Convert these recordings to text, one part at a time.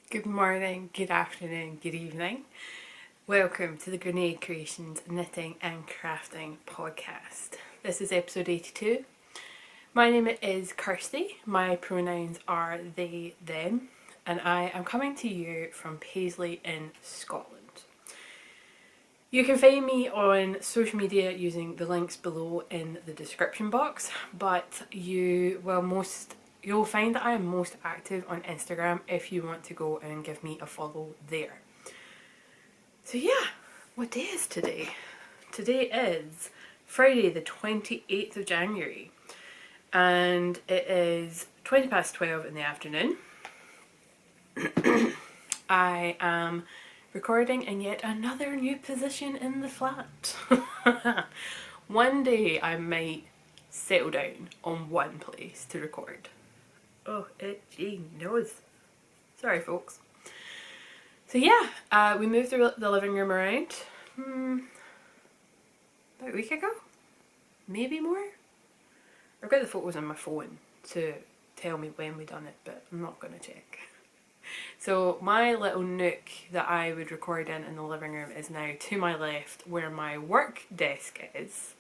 Good morning, good afternoon, good evening. Welcome to the Grianaig Creations Knitting and Crafting podcast. This is episode 82. My name is Kirsty, my pronouns are they, them, and I am coming to you from Paisley in Scotland. You can find me on social media using the links below in the description box, but you'll find that I am most active on Instagram if you want to go and give me a follow there. So yeah, what day is today? Today is Friday the 28th of January and it is 20 past 12 in the afternoon. I am recording in yet another new position in the flat. One day I might settle down on one place to record. Oh, itchy nose. Sorry folks. So yeah, we moved the living room around about a week ago, maybe more. I've got the photos on my phone to tell me when we done it, but I'm not going to check. So my little nook that I would record in the living room is now to my left where my work desk is.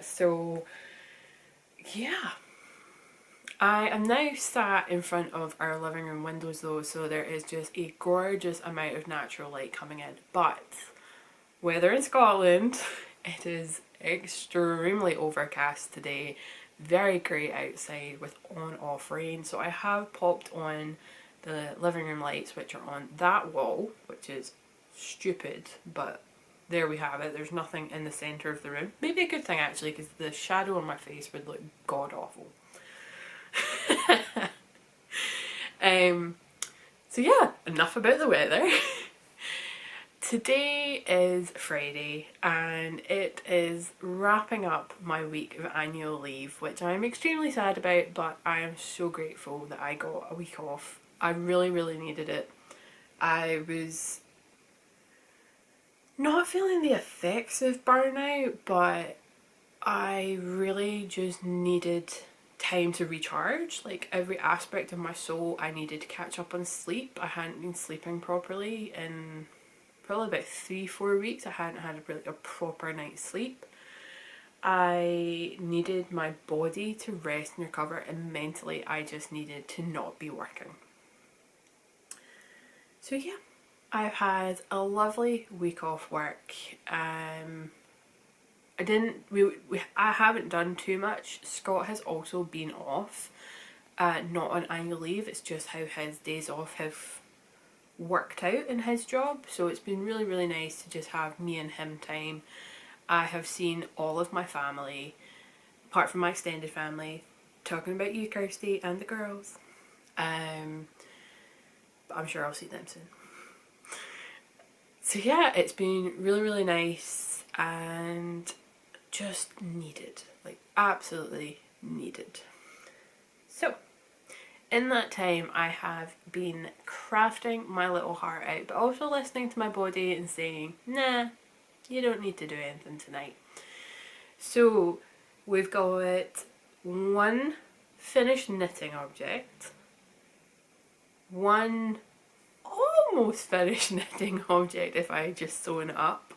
So yeah. I am now sat in front of our living room windows though, so there is just a gorgeous amount of natural light coming in. But weather in Scotland, it is extremely overcast today, very grey outside with on-off rain. So I have popped on the living room lights which are on that wall, which is stupid, but there we have it. There's nothing in the centre of the room. Maybe a good thing actually, because the shadow on my face would look god awful. So yeah, enough about the weather. Today is Friday and it is wrapping up my week of annual leave, which I'm extremely sad about, but I am so grateful that I got a week off. I really needed it. I was not feeling the effects of burnout, but I really just needed time to recharge. Like every aspect of my soul, I needed to catch up on sleep. I hadn't been sleeping properly in probably about 3-4 weeks. I hadn't had a proper night's sleep. I needed my body to rest and recover, and mentally I just needed to not be working. So yeah, I've had a lovely week off work. I haven't done too much. Scott has also been off, not on annual leave. It's just how his days off have worked out in his job. So it's been really nice to just have me and him time. I have seen all of my family, apart from my extended family, talking about you, Kirsty, and the girls. But I'm sure I'll see them soon. So yeah, it's been really nice and just needed, like absolutely needed. So in that time I have been crafting my little heart out, but also listening to my body and saying, nah, you don't need to do anything tonight. So we've got one finished knitting object, one almost finished knitting object if I just sewn it up,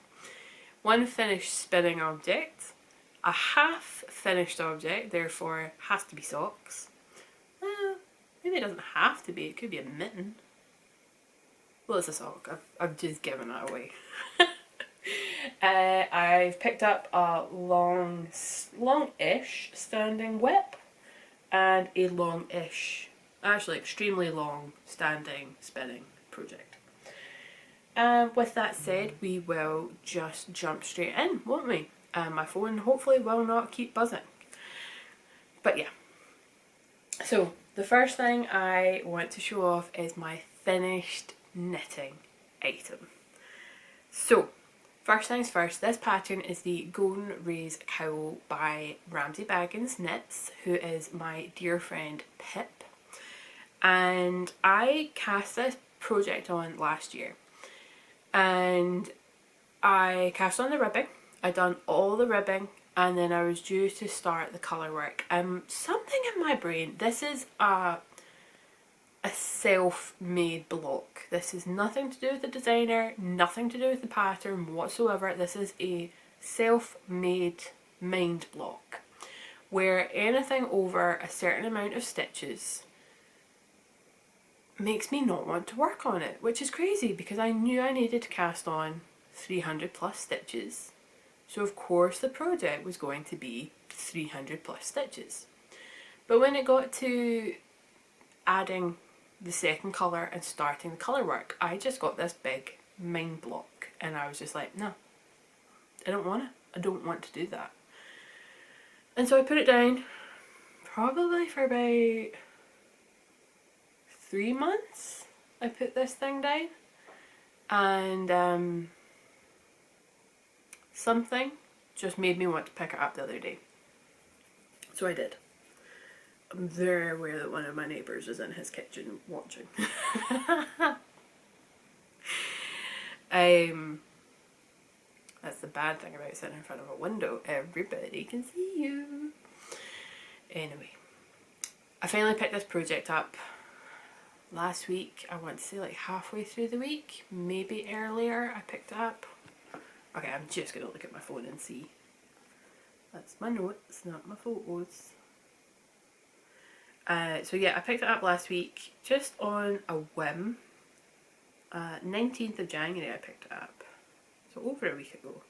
one finished spinning object, a half finished object, therefore has to be socks. Maybe it doesn't have to be, it could be a mitten. Well, it's a sock, I've just given it away. I've picked up a long-ish standing whip and a long-ish, actually extremely long standing spinning project. With that said, we will just jump straight in, won't we? My phone hopefully will not keep buzzing. But yeah. So the first thing I want to show off is my finished knitting item. So first things first, this pattern is the Golden Rays Cowl by Ramsay Baggins Knits, who is my dear friend Pip. And I cast this project on last year. And I cast on the ribbing. I done all the ribbing, and then I was due to start the colour work. Something in my brain, this is a a self-made block. This is nothing to do with the designer, nothing to do with the pattern whatsoever. This is a self-made mind block where anything over a certain amount of stitches makes me not want to work on it, which is crazy because I knew I needed to cast on 300 plus stitches. So of course the project was going to be 300 plus stitches. But when it got to adding the second colour and starting the colour work, I just got this big mind block and I was just like, no, I don't want it. I don't want to do that. And so I put it down probably for about 3 months. I put this thing down and something just made me want to pick it up the other day. So I did. I'm very aware that one of my neighbours is in his kitchen watching. That's the bad thing about sitting in front of a window. Everybody can see you. Anyway, I finally picked this project up last week. I want to say like halfway through the week, maybe earlier I picked it up. Okay, I'm just going to look at my phone and see. That's my notes, not my photos. So yeah, I picked it up last week just on a whim. 19th of January I picked it up. So over a week ago.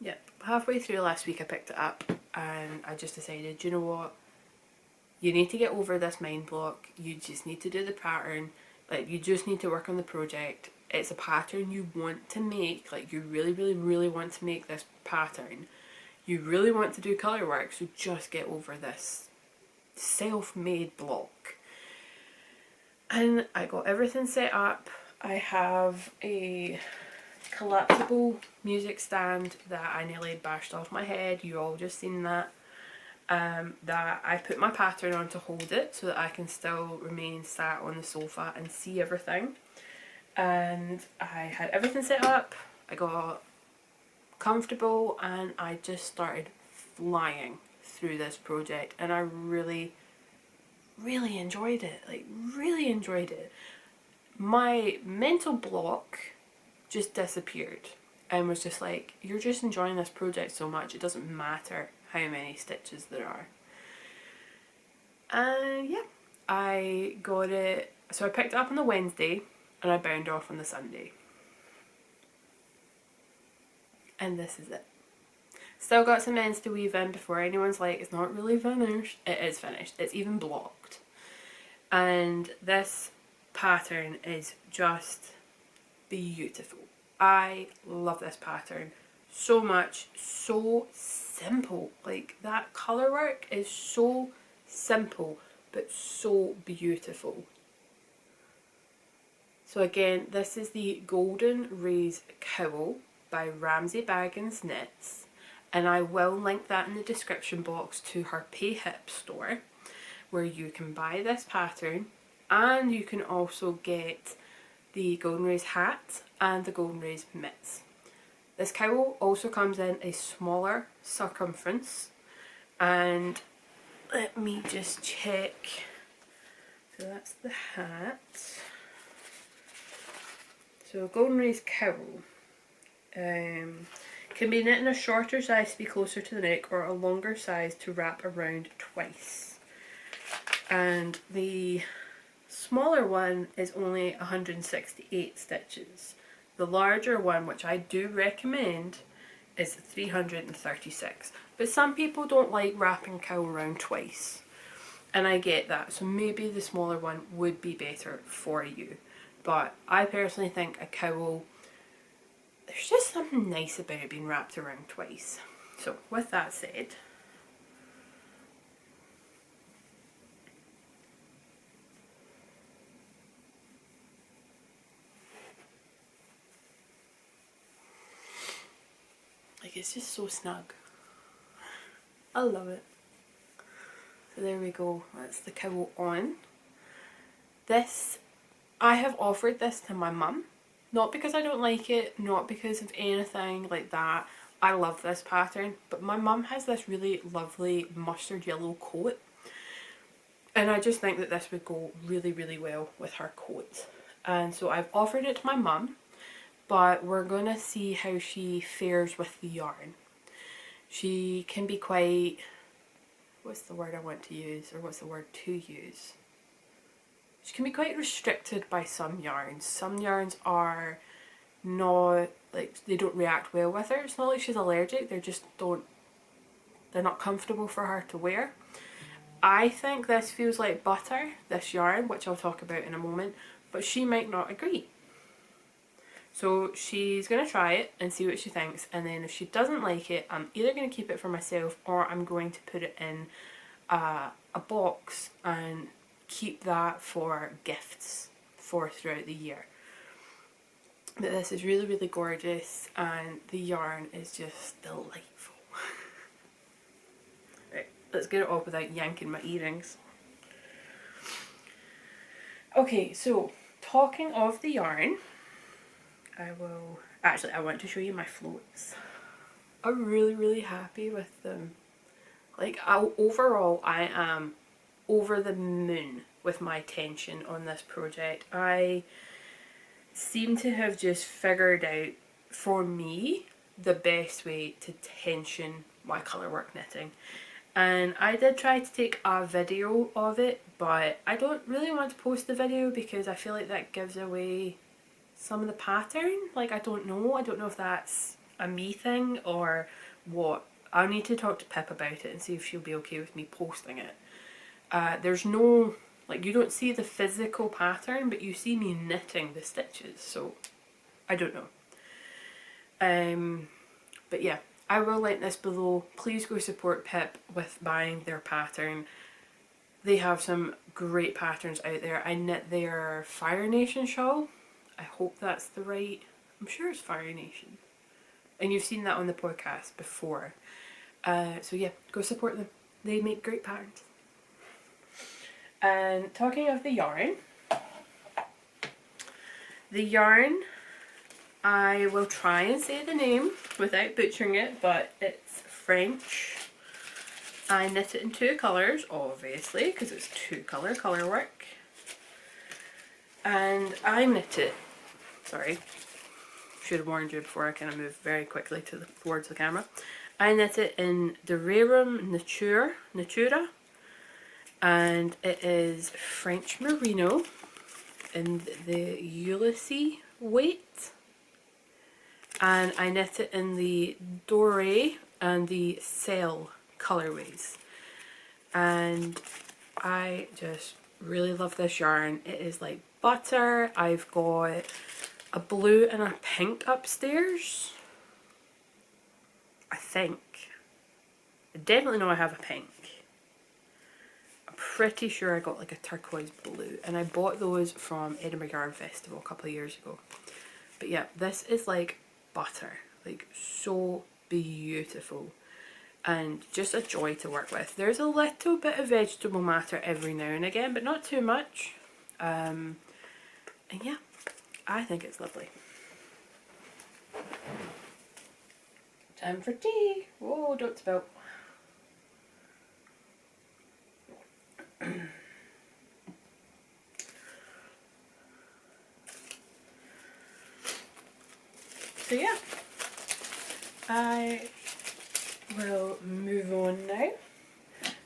Yep, halfway through last week I picked it up and I just decided, you know what? You need to get over this mind block. You just need to do the pattern. Like, you just need to work on the project. It's a pattern you want to make. Like, you really, really, really want to make this pattern. You really want to do colour work, so just get over this self-made block. And I got everything set up. I have a collapsible music stand that I nearly bashed off my head. You all just seen that. That I put my pattern on to hold it so that I can still remain sat on the sofa and see everything. And I had everything set up. I got comfortable and I just started flying through this project and I really enjoyed it. Like, really enjoyed it. My mental block just disappeared and was just like, you're just enjoying this project so much, it doesn't matter how many stitches there are. And yeah, I got it, so I picked it up on the Wednesday and I bound off on the Sunday. And this is it. Still got some ends to weave in before anyone's like, it's not really finished. It is finished. It's even blocked. And this pattern is just beautiful. I love this pattern so much. So simple. Like, that colour work is so simple but so beautiful. So again, this is the Golden Rays Cowl by Ramsay Baggins Knits, and I will link that in the description box to her PayHip store where you can buy this pattern and you can also get the Golden Rays hat and the Golden Rays mitts. This cowl also comes in a smaller circumference, and let me just check. So that's the hat. So Golden Rays Cowl can be knit in a shorter size to be closer to the neck or a longer size to wrap around twice. And the smaller one is only 168 stitches. The larger one, which I do recommend, is 336. But some people don't like wrapping cowl around twice. And I get that, so maybe the smaller one would be better for you. But I personally think a cowl, there's just something nice about it being wrapped around twice. So with that said, like, it's just so snug. I love it. So there we go, that's the cowl on. This, I have offered this to my mum. Not because I don't like it, not because of anything like that. I love this pattern, but my mum has this really lovely mustard yellow coat And I just think that this would go really, really well with her coat. And so I've offered it to my mum, but we're going to see how she fares with the yarn. She can be quite, what's the word I want to use, or what's the word to use? She can be quite restricted by some yarns. Some yarns are not, like, they don't react well with her. It's not like she's allergic, they're not comfortable for her to wear. I think this feels like butter, this yarn, which I'll talk about in a moment, but she might not agree. So she's going to try it and see what she thinks, and then if she doesn't like it, I'm either going to keep it for myself or I'm going to put it in a box and keep that for gifts for throughout the year. But this is really, really gorgeous, and the yarn is just delightful. Right, let's get it off without yanking my earrings. Okay, so talking of the yarn, I want to show you my floats. I'm really, really happy with them. Like, overall, I am over the moon with my tension on this project. I seem to have just figured out, for me, the best way to tension my colourwork knitting. And I did try to take a video of it, but I don't really want to post the video because I feel like that gives away some of the pattern. Like, I don't know if that's a me thing or what. I'll need to talk to Pip about it and see if she'll be okay with me posting it. There's no, like, you don't see the physical pattern, but you see me knitting the stitches, so I don't know. But yeah, I will link this below. Please go support Pip with buying their pattern. They have some great patterns out there. I knit their Fire Nation shawl. I hope that's the right, I'm sure it's Fire Nation. And you've seen that on the podcast before. So yeah, go support them. They make great patterns. And talking of the yarn, I will try and say the name without butchering it, but it's French. I knit it in 2 colours, obviously, because it's 2-colour colourwork. And I knit it, sorry, should have warned you before I kind of move very quickly towards the camera. I knit it in the Rerum Natura, and it is French Merino in the Ulysses weight, and I knit it in the Doré and the Cell colorways, and I just really love this yarn. It is like butter. I've got a blue and a pink upstairs, I think. I definitely know I have a pink. I'm pretty sure I got like a turquoise blue, and I bought those from Edinburgh Yarn Festival a couple of years ago. But yeah, this is like butter, like so beautiful and just a joy to work with. There's a little bit of vegetable matter every now and again, but not too much. And yeah, I think it's lovely. Time for tea. Whoa, don't spill. So yeah, I will move on now.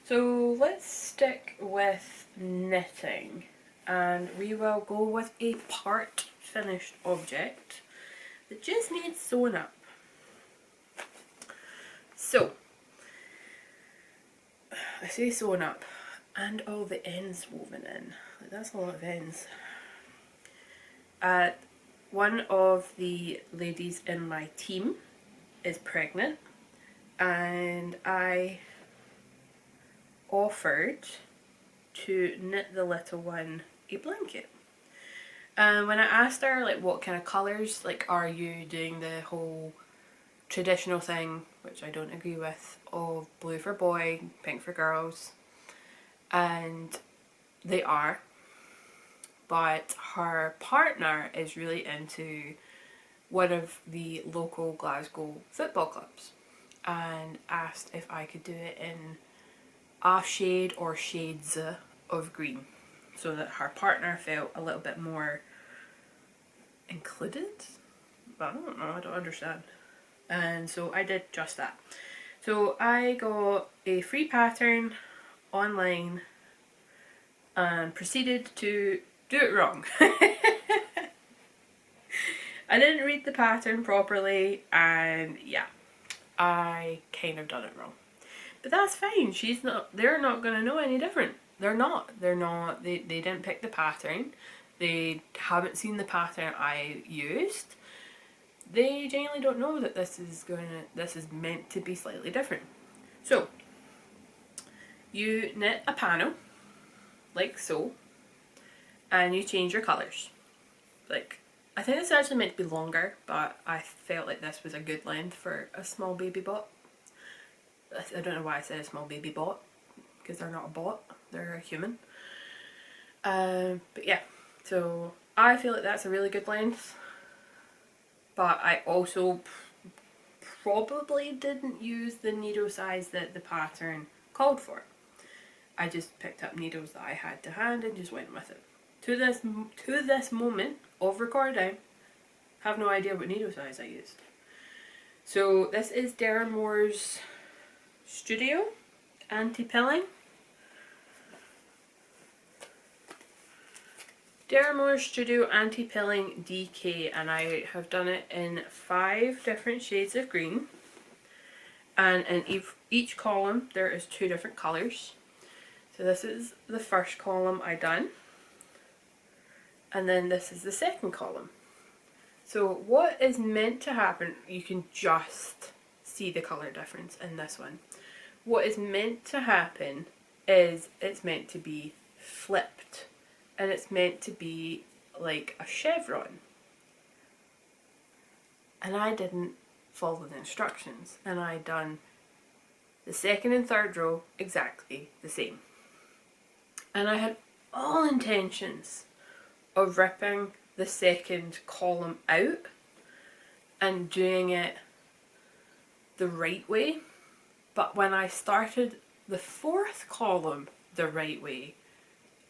So let's stick with knitting, and we will go with a part finished object that just needs sewn up. So, I say sewn up, and all the ends woven in. Like, that's a lot of ends. One of the ladies in my team is pregnant, and I offered to knit the little one a blanket. And when I asked her, like, what kind of colours, like, are you doing the whole traditional thing, which I don't agree with, of blue for boy, pink for girls, and they are, but her partner is really into one of the local Glasgow football clubs, and asked if I could do it in a shade or shades of green so that her partner felt a little bit more included. I don't know, I don't understand. And so I did just that. So I got a free pattern online and proceeded to do it wrong. I didn't read the pattern properly, and yeah, I kind of done it wrong. But that's fine. They're not gonna know any different. They're not. They didn't pick the pattern. They haven't seen the pattern I used. They genuinely don't know that this is meant to be slightly different. So you knit a panel like so, and you change your colours. Like, I think it's actually meant to be longer, but I felt like this was a good length for a small baby bot. I don't know why I said a small baby bot, because they're not a bot, they're a human. But yeah, so I feel like that's a really good length, but I also probably didn't use the needle size that the pattern called for. I just picked up needles that I had to hand and just went with it. To this moment of recording, have no idea what needle size I used. So this is Darren Moore's Studio Anti-Pilling. Darren Moore's Studio Anti-Pilling DK, and I have done it in 5 different shades of green, and in each column there is 2 different colours. So this is the first column I done, and then this is the second column. So what is meant to happen, you can just see the colour difference in this one. What is meant to happen is it's meant to be flipped, and it's meant to be like a chevron. And I didn't follow the instructions, and I done the second and third row exactly the same. And I had all intentions of ripping the second column out and doing it the right way, but when I started the 4th column the right way,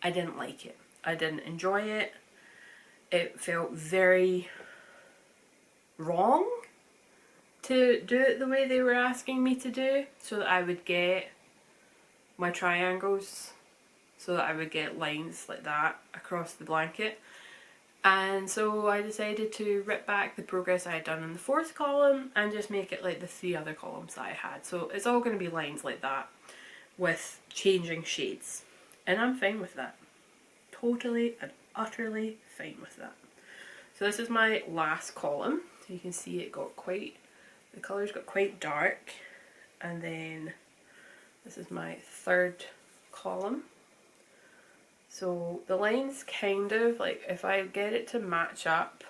I didn't like it. I didn't enjoy it. It felt very wrong to do it the way they were asking me to do, so that I would get my triangles, so that I would get lines like that across the blanket. And so I decided to rip back the progress I had done in the 4th column and just make it like the 3 other columns that I had. So it's all going to be lines like that with changing shades, and I'm fine with that. Totally and utterly fine with that. So this is my last column. So you can see it got quite, the colours got quite dark, and then this is my 3rd column. So the lines kind of, like, if I get it to match up,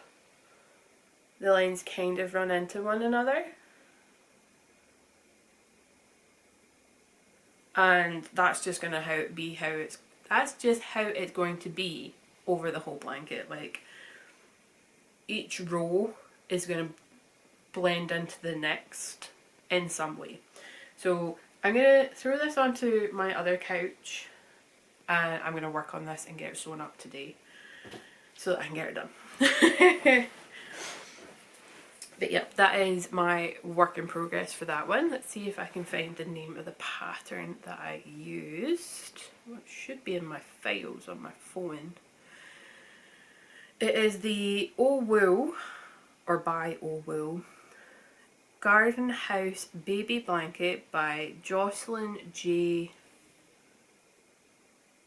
the lines kind of run into one another. And that's just gonna that's just how it's going to be over the whole blanket. Like, each row is gonna blend into the next in some way. So I'm gonna throw this onto my other couch, and I'm going to work on this and get it sewn up today so that I can get it done. But yeah, that is my work in progress for that one. Let's see if I can find the name of the pattern that I used. Well, it should be in my files on my phone. It is the O Wool, or by O Wool, Garden House Baby Blanket by Jocelyn J.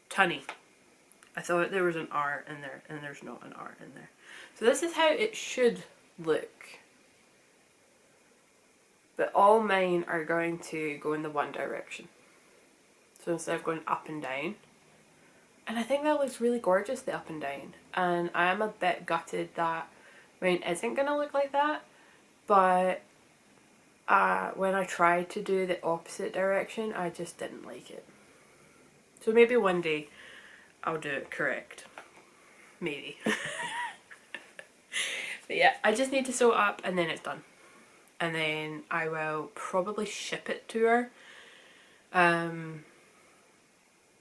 Tunney. I thought there was an R in there, and there's not an R in there. So this is how it should look. But all mine are going to go in the one direction. So instead of going up and down. And I think that looks really gorgeous, the up and down. And I am a bit gutted that mine isn't going to look like that. But when I tried to do the opposite direction, I just didn't like it. So maybe one day I'll do it correct. Maybe. But yeah, I just need to sew it up and then it's done. And then I will probably ship it to her.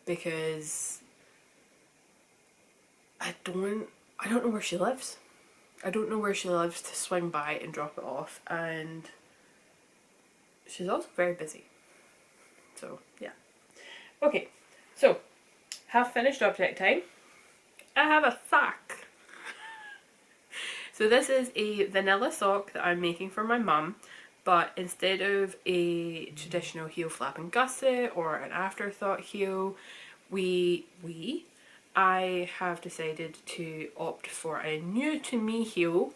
Because I don't know where she lives. I don't know where she lives to swing by and drop it off, and she's also very busy. So yeah. Okay, so half finished object time. I have a sock. So this is a vanilla sock that I'm making for my mum, but instead of a traditional heel flap and gusset or an afterthought heel, I have decided to opt for a new to me heel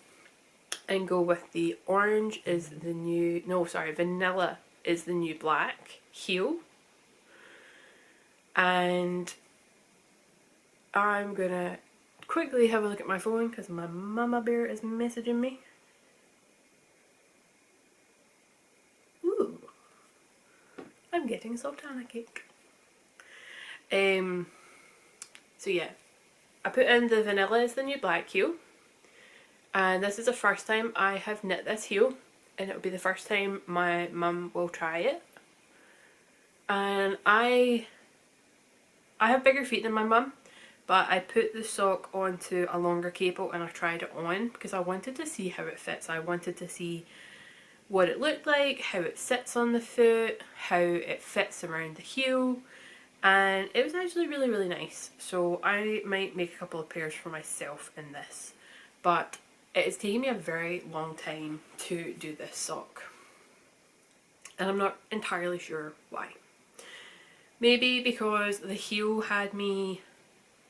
and go with the orange is the new, no sorry, vanilla is the new black heel. And I'm gonna quickly have a look at my phone because my mama bear is messaging me. Ooh, I'm getting sultana cake. So yeah, I put in the vanilla is the new black heel, and this is the first time I have knit this heel, and it'll be the first time my mum will try it. And I have bigger feet than my mum, but I put the sock onto a longer cable and I tried it on because I wanted to see how it fits. I wanted to see what it looked like, how it sits on the foot, how it fits around the heel, and it was actually really, really nice. So I might make a couple of pairs for myself in this, but it is taking me a very long time to do this sock, and I'm not entirely sure why. Maybe because the heel had me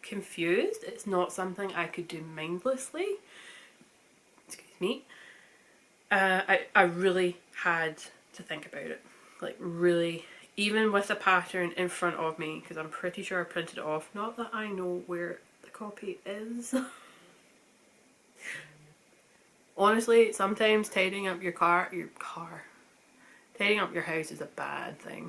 confused. It's not something I could do mindlessly. Excuse me. I really had to think about it. Like really, even with the pattern in front of me, because I'm pretty sure I printed it off. Not that I know where the copy is. Honestly, sometimes tidying up tidying up your house is a bad thing.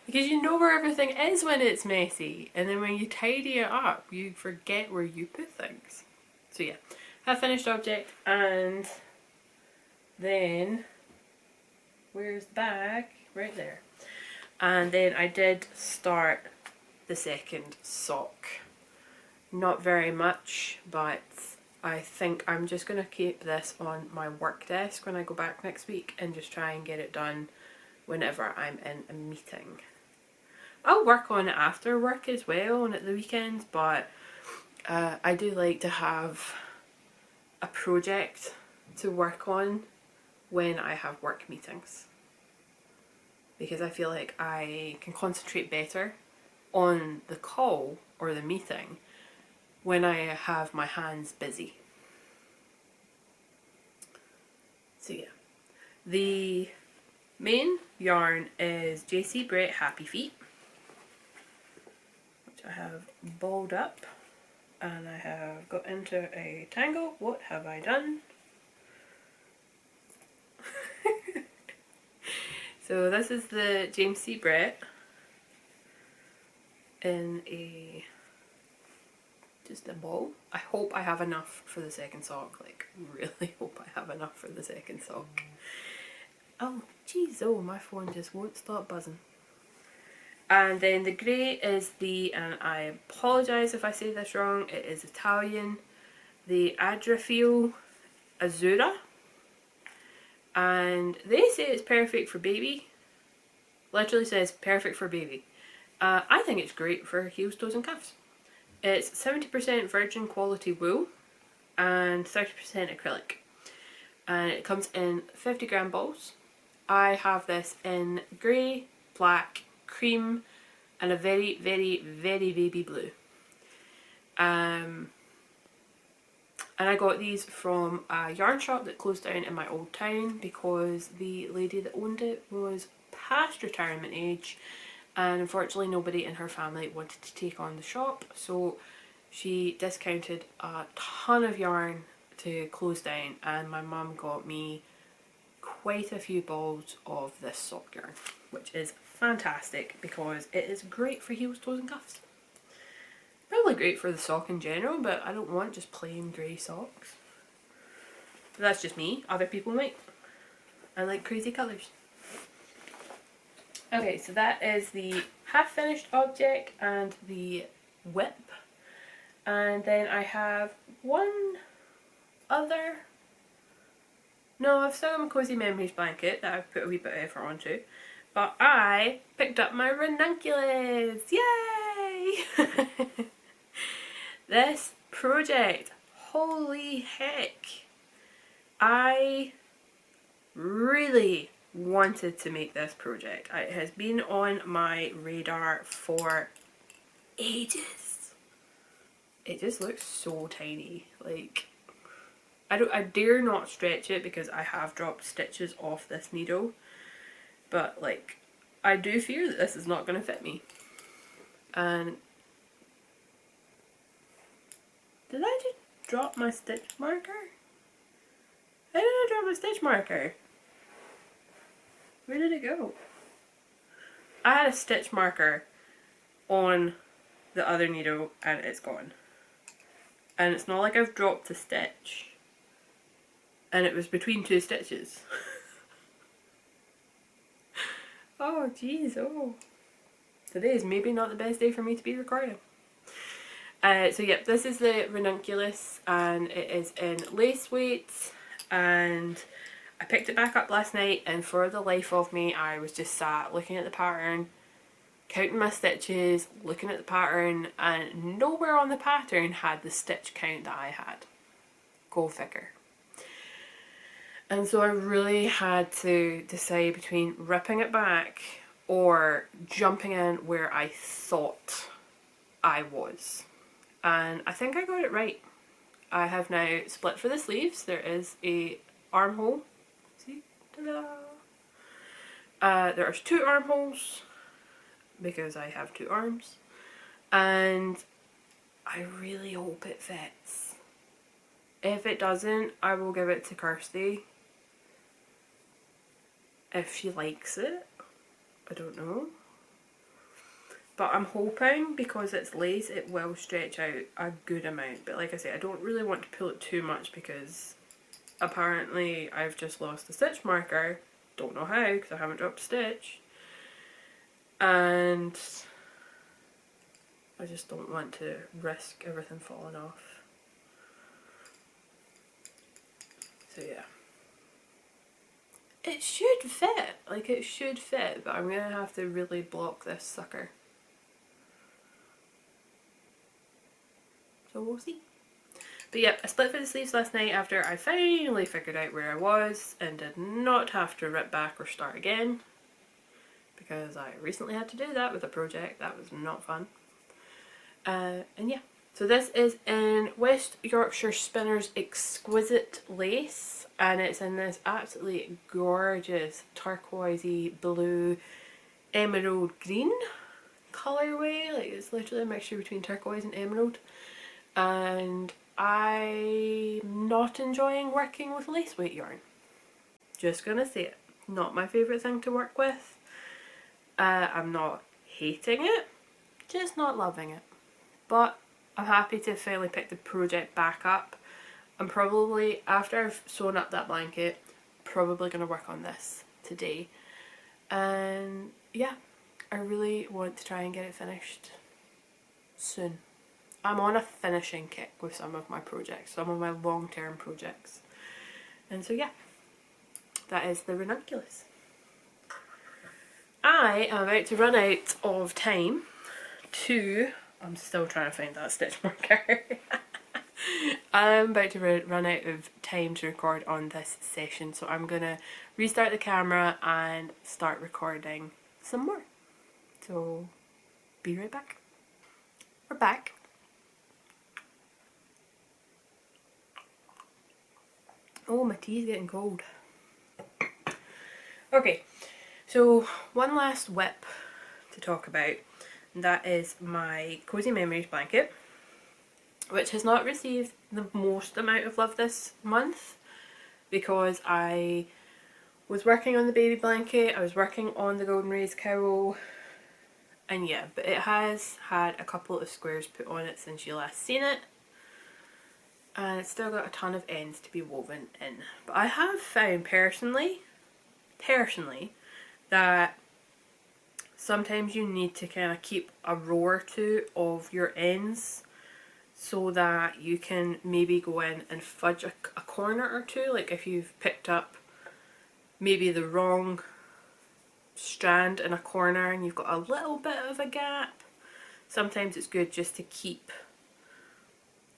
Because you know where everything is when it's messy, and then when you tidy it up, you forget where you put things. So yeah, have finished object, and then where's the bag? Right there. And then I did start the second sock. Not very much, but I think I'm just going to keep this on my work desk when I go back next week and just try and get it done whenever I'm in a meeting. I'll work on it after work as well and at the weekends, but I do like to have a project to work on when I have work meetings, because I feel like I can concentrate better on the call or the meeting when I have my hands busy. So yeah, the main yarn is JC Brett Happy Feet, I have balled up, and I have got into a tangle. What have I done? So this is the James C. Brett in just a ball. I hope I have enough for the second sock, like really hope I have enough for the second sock. Oh jeez, oh my phone just won't stop buzzing. And then the grey is and I apologise if I say this wrong, it is Italian, the Adrafil Azzurra. And they say it's perfect for baby. Literally says perfect for baby. I think it's great for heels, toes and cuffs. It's 70% virgin quality wool and 30% acrylic. And it comes in 50 gram balls. I have this in grey, black, cream, and a very, very, very baby blue. And I got these from a yarn shop that closed down in my old town because the lady that owned it was past retirement age, and unfortunately nobody in her family wanted to take on the shop, so she discounted a ton of yarn to close down, and my mum got me quite a few balls of this sock yarn, which is fantastic because it is great for heels, toes and cuffs. Probably great for the sock in general, but I don't want just plain grey socks. But that's just me. Other people might. I like crazy colours. Okay, so that is the half finished object and the whip. And then I have one other, no, I've still got my Cozy Memories blanket that I've put a wee bit of effort onto, but I picked up my Ranunculus! Yay! This project, holy heck, I really wanted to make this project. It has been on my radar for ages. It just looks so tiny. Like, I dare not stretch it because I have dropped stitches off this needle, but like, I do fear that this is not going to fit me. And did I just drop my stitch marker? How did I drop my stitch marker? Where did it go? I had a stitch marker on the other needle and it's gone. And it's not like I've dropped a stitch. And it was between two stitches. Oh jeez, oh. Today is maybe not the best day for me to be recording. So yep, this is the Ranunculus and it is in lace weight, and I picked it back up last night, and for the life of me I was just sat looking at the pattern, counting my stitches, looking at the pattern, and nowhere on the pattern had the stitch count that I had. Go figure. And so I really had to decide between ripping it back or jumping in where I thought I was. And I think I got it right. I have now split for the sleeves. There is a armhole. See? Ta-da! There are 2 armholes because I have 2 arms. And I really hope it fits. If it doesn't, I will give it to Kirsty. If she likes it. I don't know. But I'm hoping, because it's lace, it will stretch out a good amount. But like I say, I don't really want to pull it too much because apparently I've just lost the stitch marker. Don't know how because I haven't dropped a stitch. And I just don't want to risk everything falling off. So yeah. It should fit, like it should fit, but I'm gonna have to really block this sucker. So we'll see. But yeah, I split for the sleeves last night after I finally figured out where I was and did not have to rip back or start again. Because I recently had to do that with a project, that was not fun. And yeah, so this is in West Yorkshire Spinners Exquisite Lace, and it's in this absolutely gorgeous turquoisey blue emerald green colourway. Like, it's literally a mixture between turquoise and emerald, and I'm not enjoying working with lace weight yarn. Just gonna say it, not my favourite thing to work with. I'm not hating it, just not loving it. But I'm happy to finally pick the project back up. I'm probably, after I've sewn up that blanket, probably going to work on this today. And yeah, I really want to try and get it finished soon. I'm on a finishing kick with some of my projects, some of my long-term projects. And so yeah, that is the Ranunculus. I am about to run out of time to... I'm still trying to find that stitch marker. I'm about to run out of time to record on this session, so I'm gonna restart the camera and start recording some more. So, be right back. We're back. Oh, my tea's getting cold. Okay, so one last whip to talk about. That is my Cozy Memories blanket, which has not received the most amount of love this month because I was working on the baby blanket, I was working on the Golden Rays cowl, and yeah, but it has had a couple of squares put on it since you last seen it, and it's still got a ton of ends to be woven in. But I have found personally, that sometimes you need to kind of keep a row or two of your ends so that you can maybe go in and fudge a corner or two. Like if you've picked up maybe the wrong strand in a corner and you've got a little bit of a gap, sometimes it's good just to keep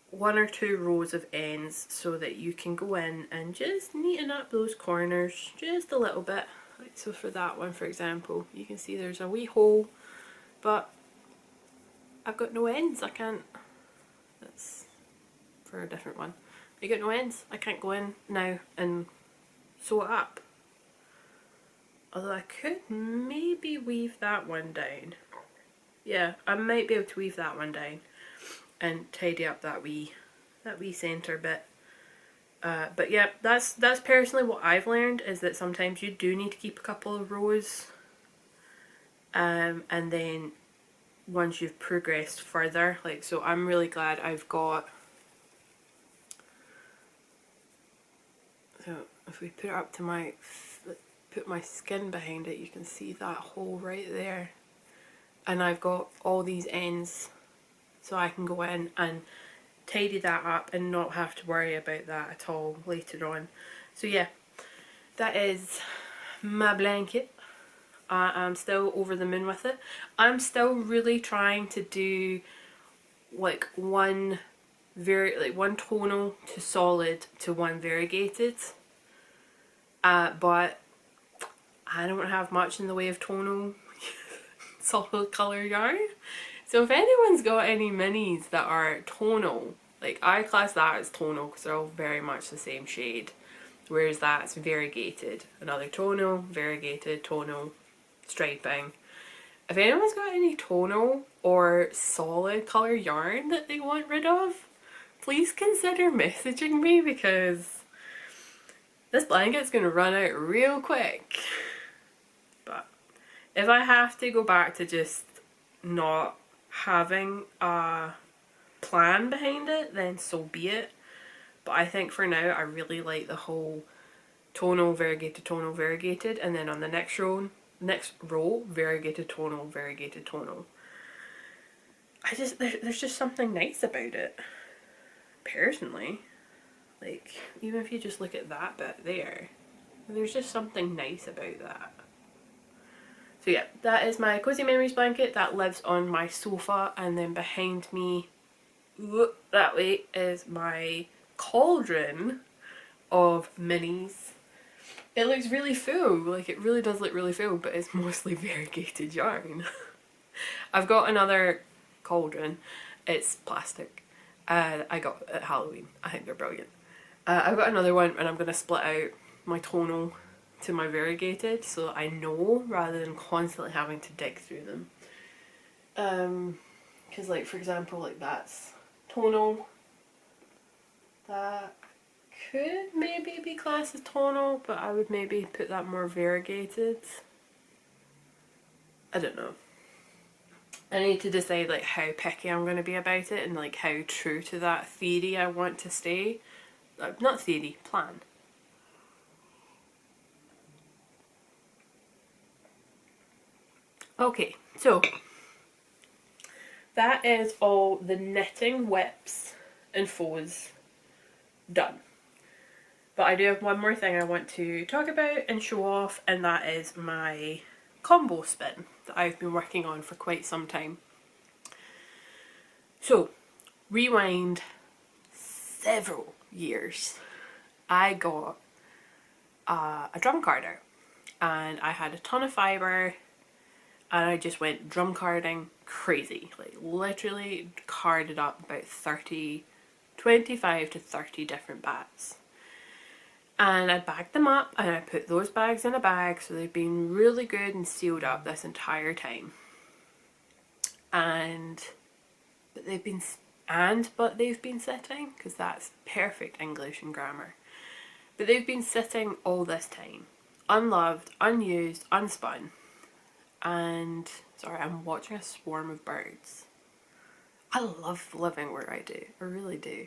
one or two rows of ends so that you can go in and just neaten up those corners just a little bit. Like so for that one, for example, you can see there's a wee hole, but I've got no ends. I can't, that's for a different one. I got no ends. I can't go in now and sew it up. Although I could maybe weave that one down. Yeah, I might be able to weave that one down and tidy up that wee centre bit. But yeah, that's personally what I've learned, is that sometimes you do need to keep a couple of rows, and then once you've progressed further, like so I'm really glad I've got, so if we put it up to put my skin behind it, you can see that hole right there, and I've got all these ends so I can go in and tidy that up and not have to worry about that at all later on. So yeah, that is my blanket. I'm still over the moon with it. I'm still really trying to do like one tonal to solid to one variegated, but I don't have much in the way of tonal solid colour yarn. So if anyone's got any minis that are tonal, like I class that as tonal because they're all very much the same shade, whereas that's variegated. Another tonal, variegated, tonal, striping. If anyone's got any tonal or solid colour yarn that they want rid of, please consider messaging me because this blanket's going to run out real quick. But if I have to go back to just not having a plan behind it, then so be it. But I think for now I really like the whole tonal, variegated, and then on the next row, variegated, tonal. There's just something nice about it, personally. Like, even if you just look at that bit there, there's just something nice about that. So yeah, that is my Cozy Memories blanket that lives on my sofa, and then behind me, that way, is my cauldron of minis. It looks really full, like it really does look really full, but it's mostly variegated yarn. I've got another cauldron, it's plastic, I got at Halloween. I think they're brilliant. I've got another one and I'm going to split out my tonal to my variegated so I know rather than constantly having to dig through them. Because like for example, like that's tonal, that could maybe be classed as tonal, but I would maybe put that more variegated. I don't know. I need to decide like how picky I'm going to be about it and like how true to that theory I want to stay. Not theory, plan. Okay, so that is all the knitting whips and faux done. But I do have one more thing I want to talk about and show off, and that is my combo spin that I've been working on for quite some time. So, rewind several years. I got a drum carder and I had a ton of fibre and I just went drum carding crazy, like literally carded up about 25 to 30 different bats. And I bagged them up and I put those bags in a bag, so they've been really good and sealed up this entire time. But they've been sitting, because that's perfect English and grammar. But they've been sitting all this time, unloved, unused, unspun. And sorry, I'm watching a swarm of birds. I love living where I do, I really do.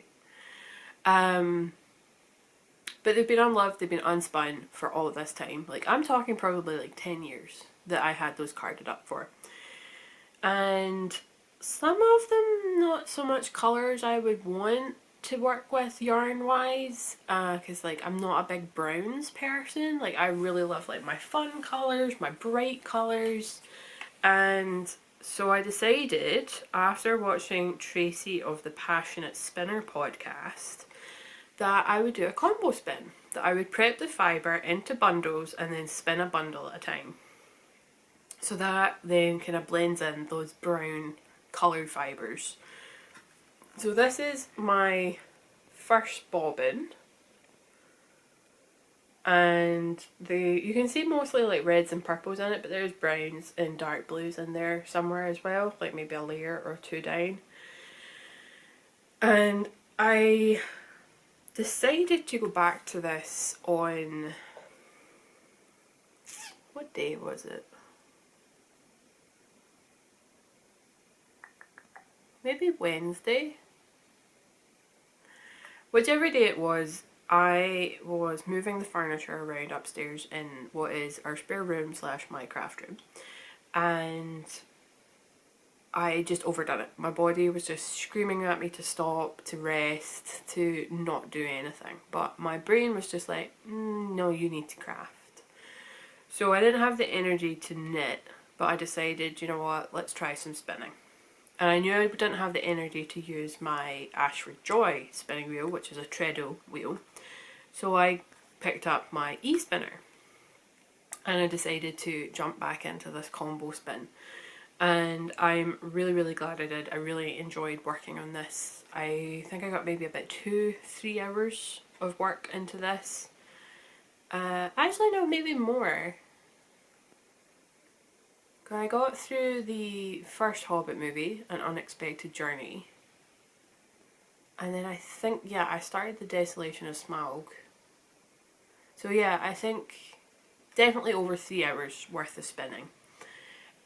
But they've been unloved, they've been unspun for all this time. Like, I'm talking probably like 10 years. that I had those carded up for. And some of them not so much colours I would want to work with yarn wise, because like I'm not a big browns person. Like I really love like my fun colours, my bright colours. And so I decided, after watching Tracy of the Passionate Spinner podcast, that I would do a combo spin. That I would prep the fibre into bundles and then spin a bundle at a time. So that then kind of blends in those brown coloured fibres. So this is my first bobbin. And you can see mostly like reds and purples in it, but there's browns and dark blues in there somewhere as well, like maybe a layer or two down. And I decided to go back to this on, what day was it? Maybe Wednesday? Whichever day it was, I was moving the furniture around upstairs in what is our spare room / my craft room, and I just overdone it. My body was just screaming at me to stop, to rest, to not do anything, but my brain was just like, no, you need to craft. So I didn't have the energy to knit, but I decided, you know what, let's try some spinning. And I knew I didn't have the energy to use my Ashford Joy spinning wheel, which is a treadle wheel. So I picked up my e-spinner and I decided to jump back into this combo spin. And I'm really, really glad I did. I really enjoyed working on this. I think I got maybe about 2-3 hours of work into this. Actually no, maybe more. I got through the first Hobbit movie, An Unexpected Journey. And then I think, yeah, I started The Desolation of Smaug. So yeah, I think definitely over 3 hours worth of spinning.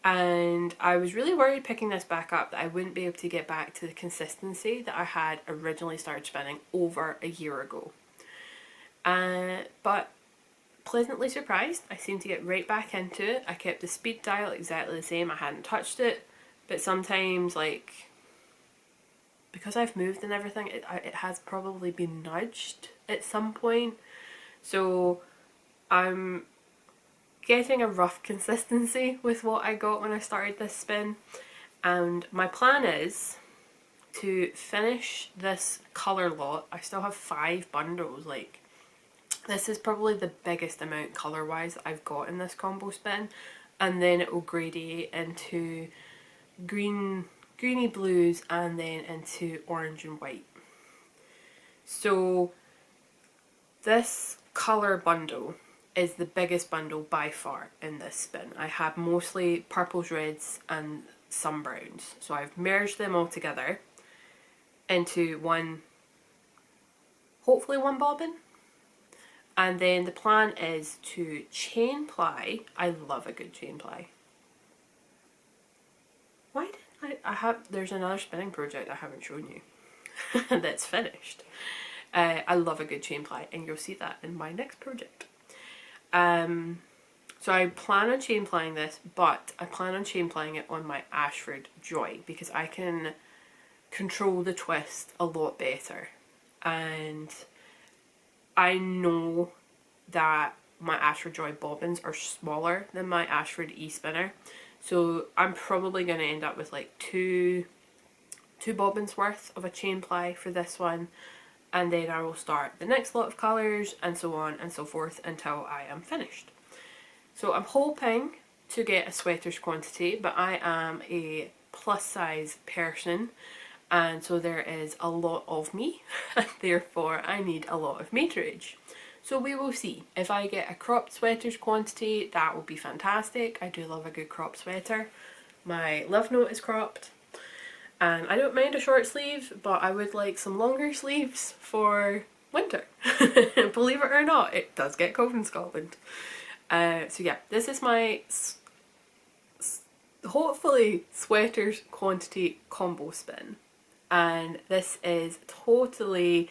And I was really worried picking this back up that I wouldn't be able to get back to the consistency that I had originally started spinning over a year ago. But pleasantly surprised, I seemed to get right back into it. I kept the speed dial exactly the same, I hadn't touched it, but sometimes, like, because I've moved and everything, it has probably been nudged at some point. So I'm getting a rough consistency with what I got when I started this spin. And my plan is to finish this colour lot. I still have 5 bundles. Like, this is probably the biggest amount colour wise I've got in this combo spin. And then it will gradate into greeny blues and then into orange and white. So this colour bundle is the biggest bundle by far in this spin. I have mostly purples, reds and some browns. So I've merged them all together into one, hopefully one bobbin. And then the plan is to chain ply. I love a good chain ply. Why did I have, there's another spinning project I haven't shown you that's finished. I love a good chain ply and you'll see that in my next project. So I plan on chain plying this, but I plan on chain plying it on my Ashford Joy because I can control the twist a lot better. And I know that my Ashford Joy bobbins are smaller than my Ashford E-spinner. So I'm probably going to end up with like two bobbins worth of a chain ply for this one. And then I will start the next lot of colours and so on and so forth until I am finished. So I'm hoping to get a sweater's quantity, but I am a plus size person and so there is a lot of me and therefore I need a lot of meterage. So we will see. If I get a cropped sweater's quantity, that will be fantastic. I do love a good cropped sweater. My love note is cropped. And I don't mind a short sleeve, but I would like some longer sleeves for winter. Believe it or not, it does get cold in Scotland. So yeah, this is my hopefully sweaters quantity combo spin. And this is totally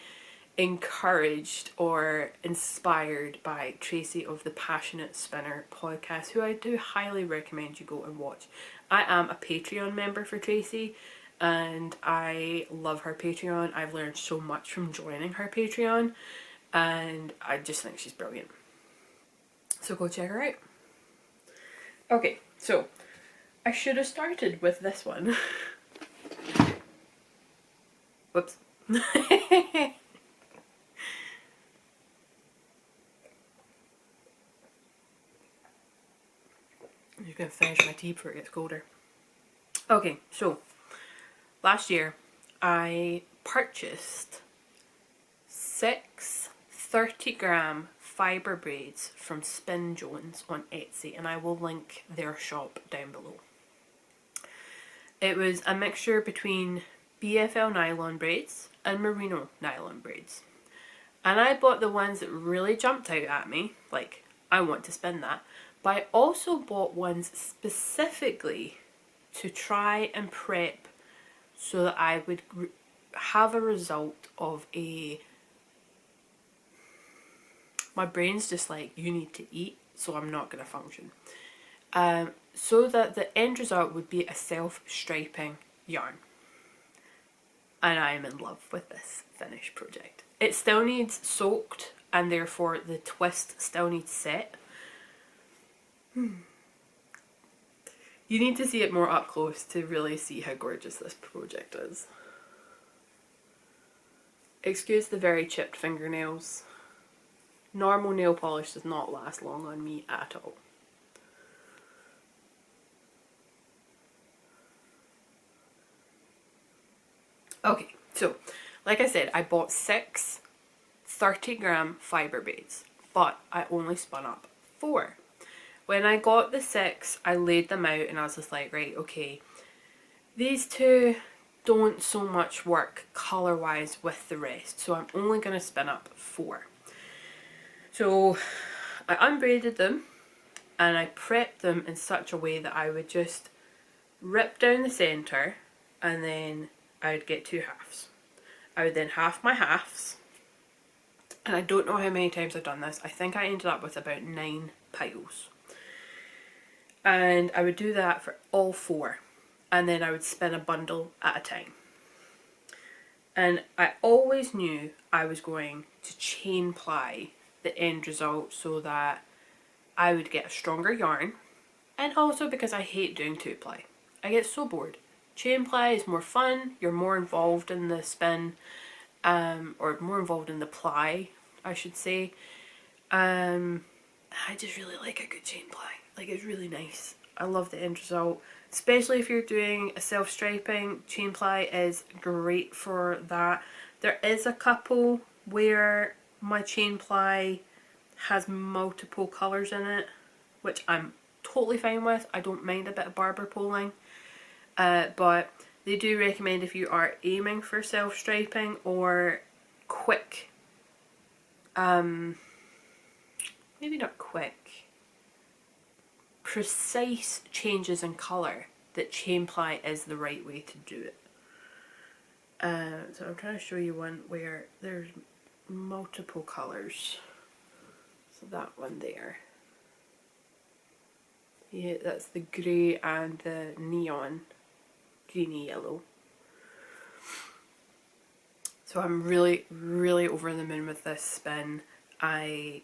encouraged or inspired by Tracy of the Passionate Spinner podcast, who I do highly recommend you go and watch. I am a Patreon member for Tracy and I love her Patreon. I've learned so much from joining her Patreon and I just think she's brilliant. So go check her out. Okay, so I should have started with this one. Whoops. I'm just going to finish my tea before it gets colder. Okay, so last year I purchased 6 30-gram fibre braids from Spin Jones on Etsy, and I will link their shop down below. It was a mixture between BFL nylon braids and merino nylon braids. And I bought the ones that really jumped out at me, like, I want to spin that. But I also bought ones specifically to try and prep so that I would have a result of my brain's just like, you need to eat, so I'm not going to function. So that the end result would be a self-striping yarn. And I am in love with this finished project. It still needs soaked, and therefore the twist still needs set. You need to see it more up close to really see how gorgeous this project is. Excuse the very chipped fingernails. Normal nail polish does not last long on me at all. Okay, so like I said, I bought 6 30-gram fibre braids, but I only spun up 4. When I got the 6, I laid them out and I was just like, right, okay, these two don't so much work colour wise with the rest, so I'm only going to spin up 4. So I unbraided them and I prepped them in such a way that I would just rip down the centre and then I'd get 2 halves. I would then half my halves, and I don't know how many times I've done this. I think I ended up with about 9 piles. And I would do that for all 4, and then I would spin a bundle at a time. And I always knew I was going to chain ply the end result so that I would get a stronger yarn, and also because I hate doing 2-ply. I get so bored. Chain ply is more fun, you're more involved in the spin, or more involved in the ply, I should say. I just really like a good chain ply. Like, it's really nice. I love the end result. Especially if you're doing a self-striping, chain ply is great for that. There is a couple where my chain ply has multiple colours in it, which I'm totally fine with. I don't mind a bit of barber poling. But they do recommend, if you are aiming for self-striping or quick, maybe not quick, precise changes in colour, that chain ply is the right way to do it. So I'm trying to show you one where there's multiple colours. So that one there. Yeah, that's the grey and the neon. Greeny yellow. So I'm really, really over the moon with this spin. I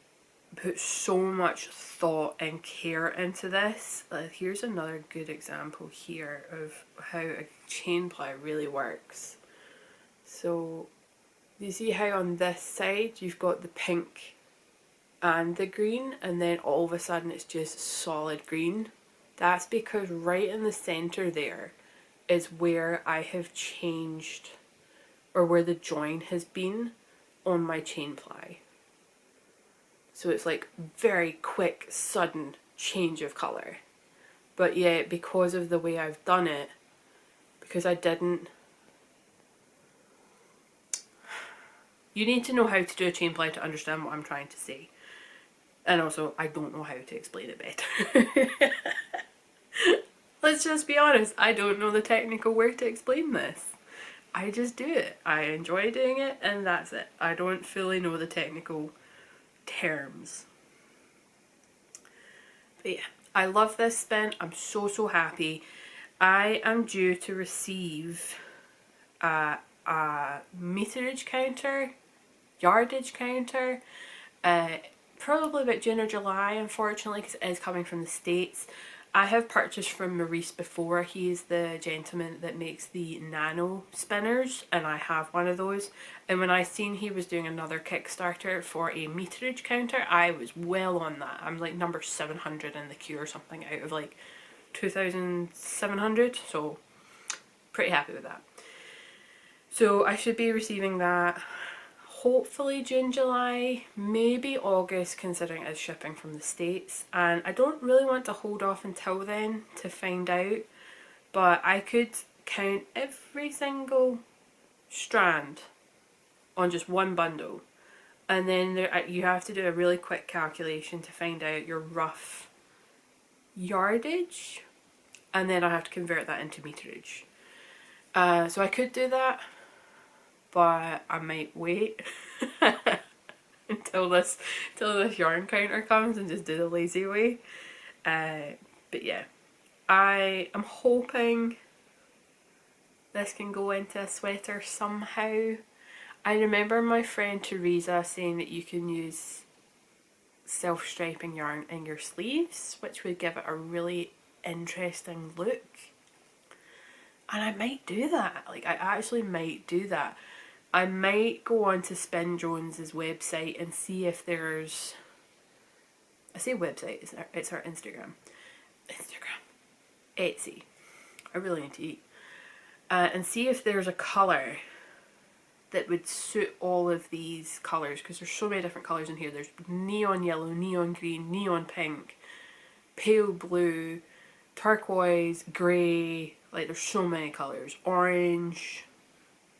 put so much thought and care into this. Here's another good example here of how a chain ply really works. So you see how on this side you've got the pink and the green, and then all of a sudden it's just solid green? That's because right in the centre there is where I have changed, or where the join has been on my chain ply. So it's like very quick, sudden change of colour. But yet, because of the way I've done it, because I didn't... You need to know how to do a chain ply to understand what I'm trying to say. And also, I don't know how to explain it better. Let's just be honest, I don't know the technical word to explain this. I just do it. I enjoy doing it, and that's it. I don't fully know the technical terms. But yeah, I love this spin. I'm so happy. I am due to receive a meterage counter, yardage counter, probably about June or July, unfortunately, because it is coming from the States. I have purchased from Maurice before. He's the gentleman that makes the nano spinners, and I have one of those. And when I seen he was doing another Kickstarter for a meterage counter, I was well on that. I'm like number 700 in the queue or something out of like 2,700, so pretty happy with that. So I should be receiving that hopefully June, July, maybe August, considering it's shipping from the States. And I don't really want to hold off until then to find out, but I could count every single strand on just one bundle, and then you have to do a really quick calculation to find out your rough yardage, and then I have to convert that into meterage. So I could do that, but I might wait until this yarn counter comes and just do the lazy way. But yeah, I am hoping this can go into a sweater somehow. I remember my friend Teresa saying that you can use self-striping yarn in your sleeves, which would give it a really interesting look. And I might do that. Like, I actually might do that. I might go on to Spin Jones's website and see if there's... I say website, it's her Instagram. Etsy. I really need to eat. And see if there's a colour that would suit all of these colours, because there's so many different colours in here. There's neon yellow, neon green, neon pink, pale blue, turquoise, grey, like there's so many colours. Orange.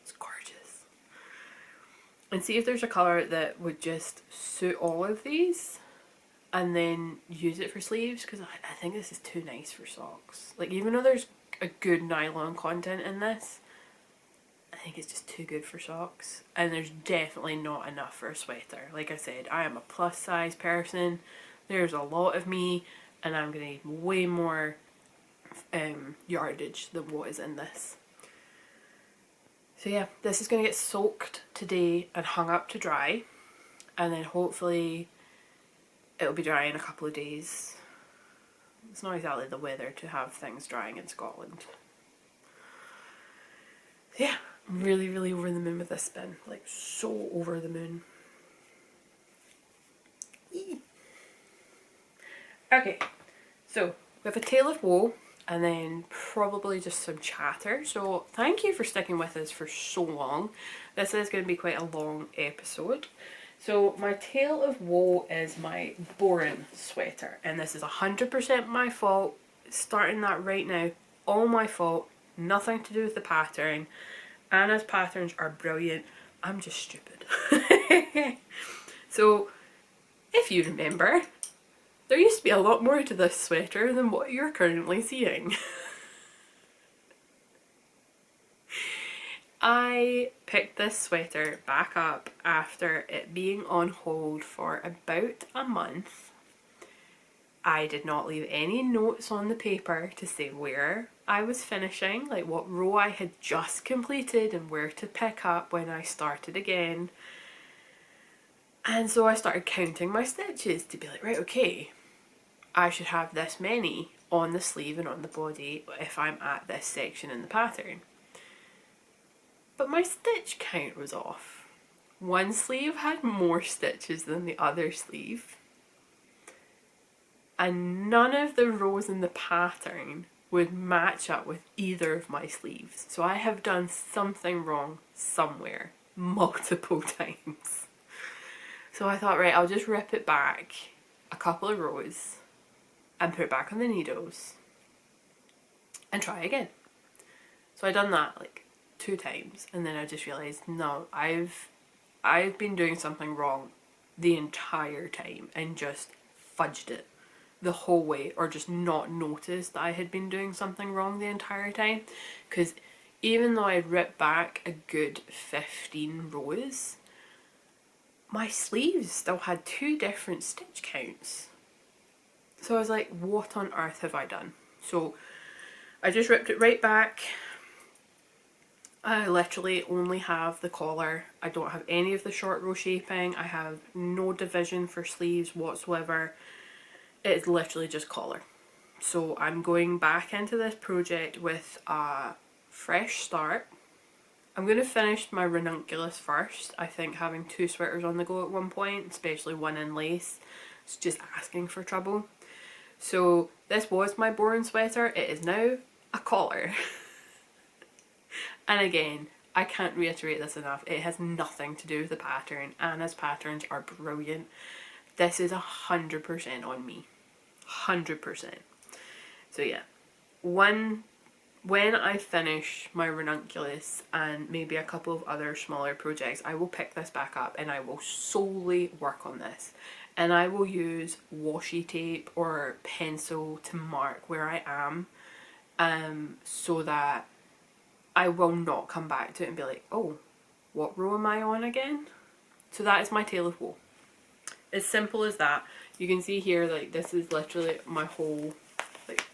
It's gorgeous. And see if there's a colour that would just suit all of these, and then use it for sleeves, because I think this is too nice for socks. Like, even though there's a good nylon content in this, I think it's just too good for socks. And there's definitely not enough for a sweater. Like I said, I am a plus size person. There's a lot of me, and I'm going to need way more yardage than what is in this. So yeah, this is going to get soaked today and hung up to dry, and then hopefully it'll be dry in a couple of days. It's not exactly the weather to have things drying in Scotland. So yeah, I'm really over the moon with this spin. Like, so over the moon. Okay, so we have a tale of woe, and then probably just some chatter. So thank you for sticking with us for so long. This is going to be quite a long episode. So my tale of woe is my boring sweater, and this is 100% my fault. Starting that right now, all my fault. Nothing to do with the pattern. Anna's patterns are brilliant. I'm just stupid. So if you remember, there used to be a lot more to this sweater than what you're currently seeing. I picked this sweater back up after it being on hold for about a month. I did not leave any notes on the paper to say where I was finishing, like what row I had just completed and where to pick up when I started again. And so I started counting my stitches to be like, right, okay, I should have this many on the sleeve and on the body if I'm at this section in the pattern. But my stitch count was off. One sleeve had more stitches than the other sleeve, and none of the rows in the pattern would match up with either of my sleeves. So I have done something wrong somewhere multiple times. So I thought, right, I'll just rip it back a couple of rows and put it back on the needles and try again. So I done that like 2 times, and then I just realised, no, I've been doing something wrong the entire time and just fudged it the whole way, or just not noticed that I had been doing something wrong the entire time. Because even though I'd ripped back a good 15 rows, my sleeves still had 2 different stitch counts. So I was like, what on earth have I done? So I just ripped it right back. I literally only have the collar. I don't have any of the short row shaping. I have no division for sleeves whatsoever. It is literally just collar. So I'm going back into this project with a fresh start. I'm going to finish my Ranunculus first. I think having 2 sweaters on the go at one point, especially one in lace, is just asking for trouble. So this was my boring sweater. It is now a collar. And again, I can't reiterate this enough. It has nothing to do with the pattern. Anna's patterns are brilliant. This is 100% on me. 100%. So yeah, when I finish my Ranunculus and maybe a couple of other smaller projects, I will pick this back up and I will solely work on this. And I will use washi tape or pencil to mark where I am, so that I will not come back to it and be like, oh, what row am I on again? So that is my tale of woe. As simple as that. You can see here, like, this is literally my whole, like,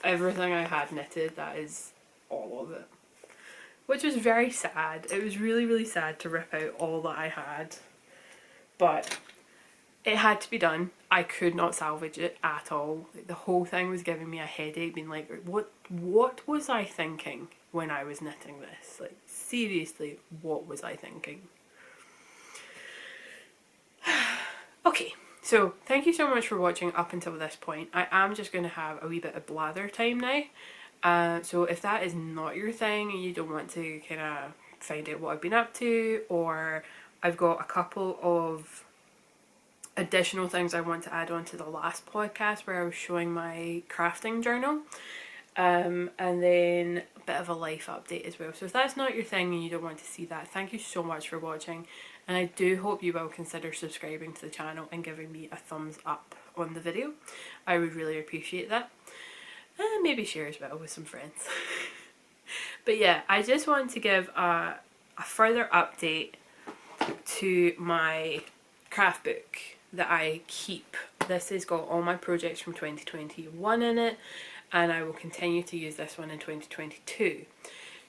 everything I had knitted, that is all of it. Which was very sad. It was really, really sad to rip out all that I had. But it had to be done. I could not salvage it at all. Like, the whole thing was giving me a headache, being like, what was I thinking when I was knitting this? Like, seriously, what was I thinking? Okay, so thank you so much for watching up until this point. I am just going to have a wee bit of blather time now. So if that is not your thing and you don't want to kind of find out what I've been up to, or I've got a couple of additional things I want to add on to the last podcast where I was showing my crafting journal, and then a bit of a life update as well. So if that's not your thing and you don't want to see that, thank you so much for watching, and I do hope you will consider subscribing to the channel and giving me a thumbs up on the video. I would really appreciate that, and maybe share as well with some friends. But yeah, I just want to give a further update to my craft book that I keep. This has got all my projects from 2021 in it, and I will continue to use this one in 2022.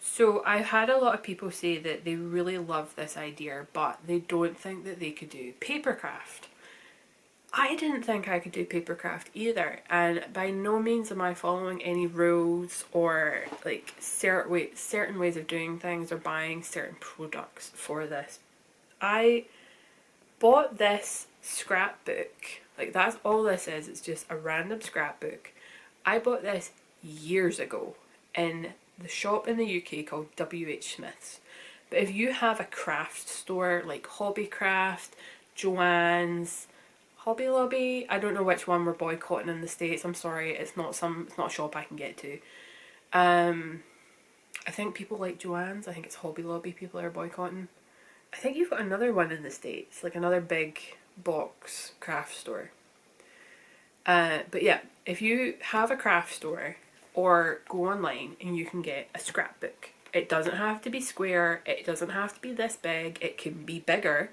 So I've had a lot of people say that they really love this idea, but they don't think that they could do papercraft. I didn't think I could do papercraft either, and by no means am I following any rules or like certain ways of doing things or buying certain products for this. I bought this scrapbook, like that's all this is, it's just a random scrapbook. I bought this years ago in the shop in the UK called WH Smith's. But if you have a craft store like Hobbycraft, Joann's, Hobby Lobby, I don't know which one we're boycotting in the States, I'm sorry, it's not a shop I can get to. I think people like Joann's, I think it's Hobby Lobby people are boycotting. I think you've got another one in the States, like another big box craft store. But yeah, if you have a craft store or go online and you can get a scrapbook, it doesn't have to be square, it doesn't have to be this big, it can be bigger.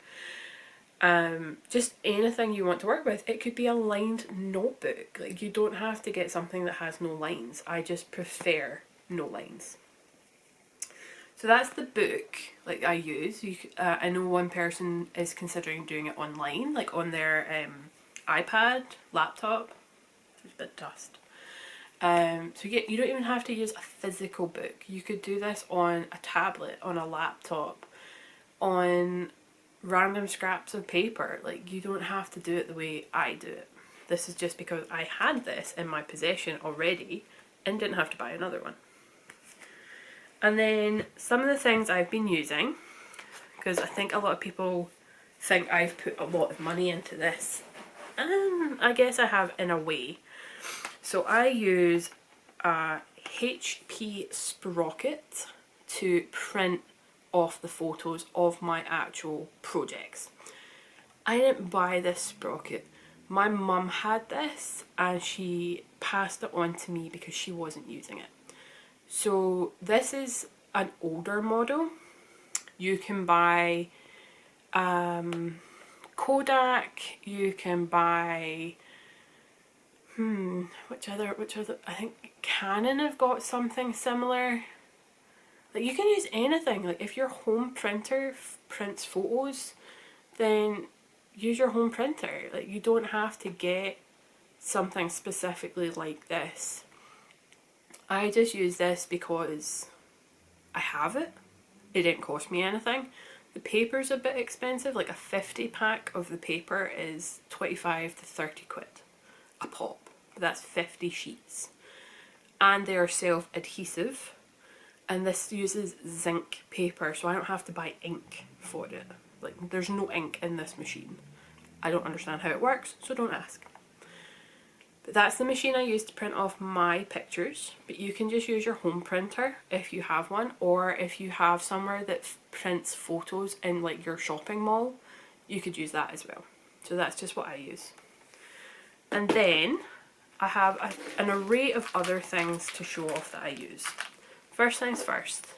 Just anything you want to work with. It could be a lined notebook, like you don't have to get something that has no lines. I just prefer no lines. So that's the book like I use. I know one person is considering doing it online, like on their iPad, laptop. There's a bit of dust. So you don't even have to use a physical book. You could do this on a tablet, on a laptop, on random scraps of paper. Like you don't have to do it the way I do it. This is just because I had this in my possession already and didn't have to buy another one. And then some of the things I've been using, because I think a lot of people think I've put a lot of money into this, and I guess I have in a way. So I use a HP sprocket to print off the photos of my actual projects. I didn't buy this sprocket. My mum had this and she passed it on to me because she wasn't using it. So this is an older model. You can buy Kodak, you can buy which other I think Canon have got something similar. Like, you can use anything. Like, if your home printer prints photos, then use your home printer. Like, you don't have to get something specifically like this. I just use this because I have it. It didn't cost me anything. The paper's a bit expensive. Like, a 50 pack of the paper is 25 to 30 quid a pop. That's 50 sheets. And they are self-adhesive. And this uses zinc paper, so I don't have to buy ink for it. Like, there's no ink in this machine. I don't understand how it works, so don't ask. But that's the machine I use to print off my pictures. But you can just use your home printer if you have one, or if you have somewhere that prints photos in like your shopping mall, you could use that as well. So that's just what I use. And then I have an array of other things to show off that I use. First things first,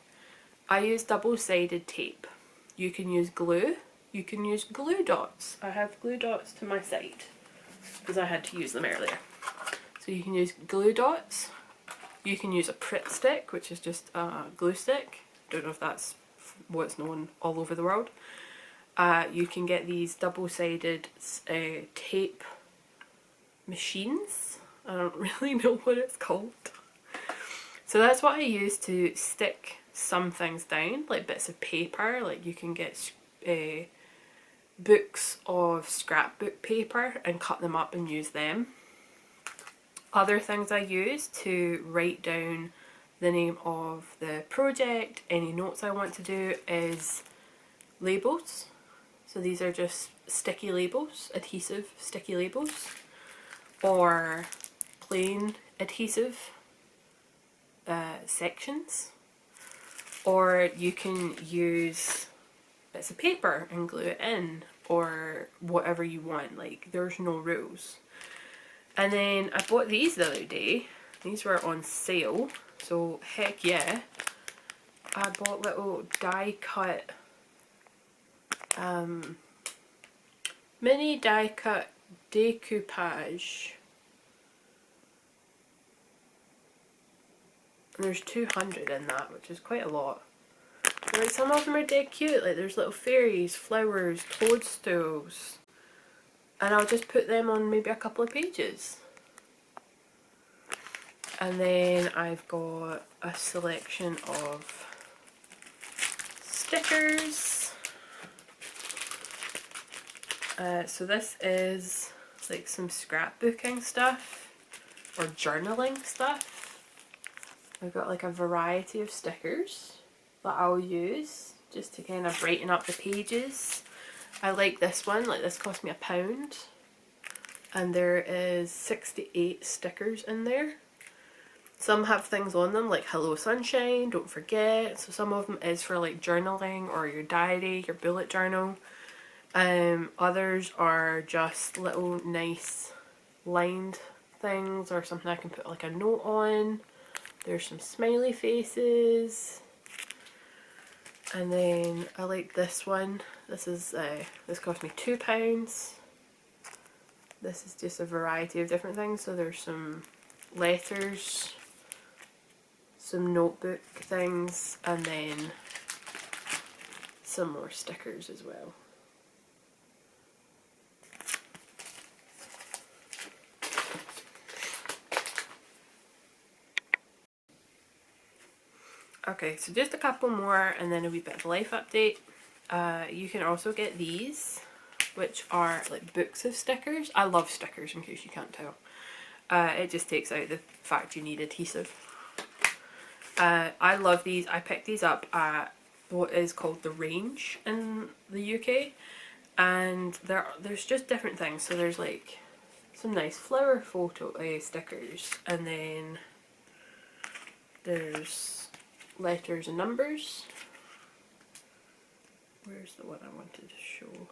I use double-sided tape. You can use glue, you can use glue dots. I have glue dots to my side because I had to use them earlier. So you can use glue dots, you can use a Pritt stick, which is just a glue stick. Don't know if that's what's known all over the world. You can get these double-sided tape machines. I don't really know what it's called. So that's what I use to stick some things down, like bits of paper. Like, you can get books of scrapbook paper and cut them up and use them. Other things I use to write down the name of the project, any notes I want to do, is labels. So these are just sticky labels, adhesive sticky labels, or plain adhesive sections. Or you can use bits of paper and glue it in, or whatever you want. Like, there's no rules. And then I bought these the other day. These were on sale, so heck yeah. I bought little die cut mini die cut decoupage. And there's 200 in that, which is quite a lot. Like, some of them are dead cute. Like, there's little fairies, flowers, toadstools. And I'll just put them on maybe a couple of pages. And then I've got a selection of stickers. So this is like some scrapbooking stuff or journaling stuff. I've got like a variety of stickers that I'll use just to kind of brighten up the pages. I like this one. Like, this cost me £1, and there is 68 stickers in there. Some have things on them like hello sunshine, don't forget. So some of them is for like journaling or your diary, your bullet journal. Others are just little nice lined things, or something I can put like a note on. There's some smiley faces. And then I like this one. This is this cost me £2. This is just a variety of different things. So there's some letters, some notebook things, and then some more stickers as well. Okay, so just a couple more and then a wee bit of a life update. You can also get these, which are like books of stickers. I love stickers, in case you can't tell. It just takes out the fact you need adhesive. I love these. I picked these up at what is called the Range in the UK, and there's just different things. So there's like some nice flower photo stickers, and then there's letters and numbers. Where's the one I wanted to show?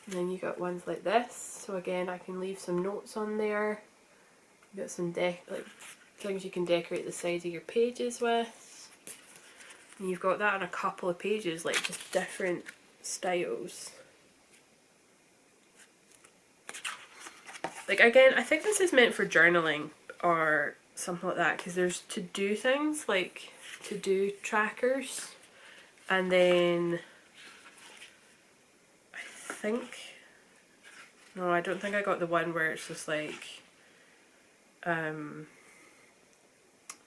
And then you got ones like this. So again, I can leave some notes on there. You got some like things you can decorate the sides of your pages with. And you've got that on a couple of pages, like just different styles. Like again, I think this is meant for journaling or something like that, because there's to-do things, like to-do trackers, and then I think, no, I don't think I got the one where it's just like,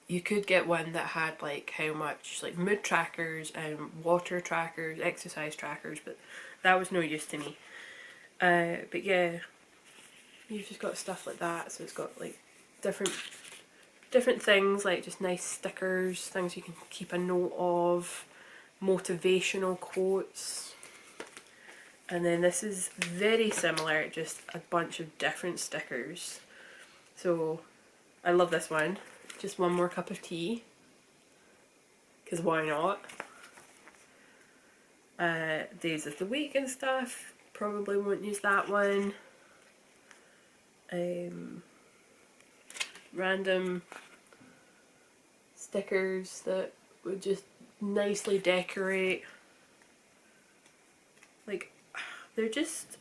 you could get one that had like how much, like mood trackers and water trackers, exercise trackers, but that was no use to me. But yeah, you've just got stuff like that, so it's got like different things, like just nice stickers, things you can keep a note of, motivational quotes. And then this is very similar, just a bunch of different stickers. So I love this one. Just one more cup of tea, because why not? Days of the week and stuff, probably won't use that one. Random stickers that would just nicely decorate. Like, they're just...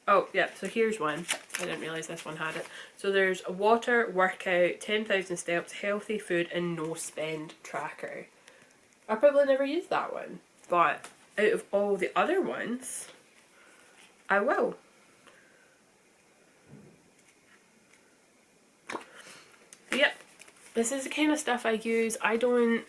Oh, yeah, so here's one. I didn't realise this one had it. So there's a water, workout, 10,000 steps, healthy food, and no spend tracker. I probably never used that one, but out of all the other ones, I will. Yep, this is the kind of stuff I use. I don't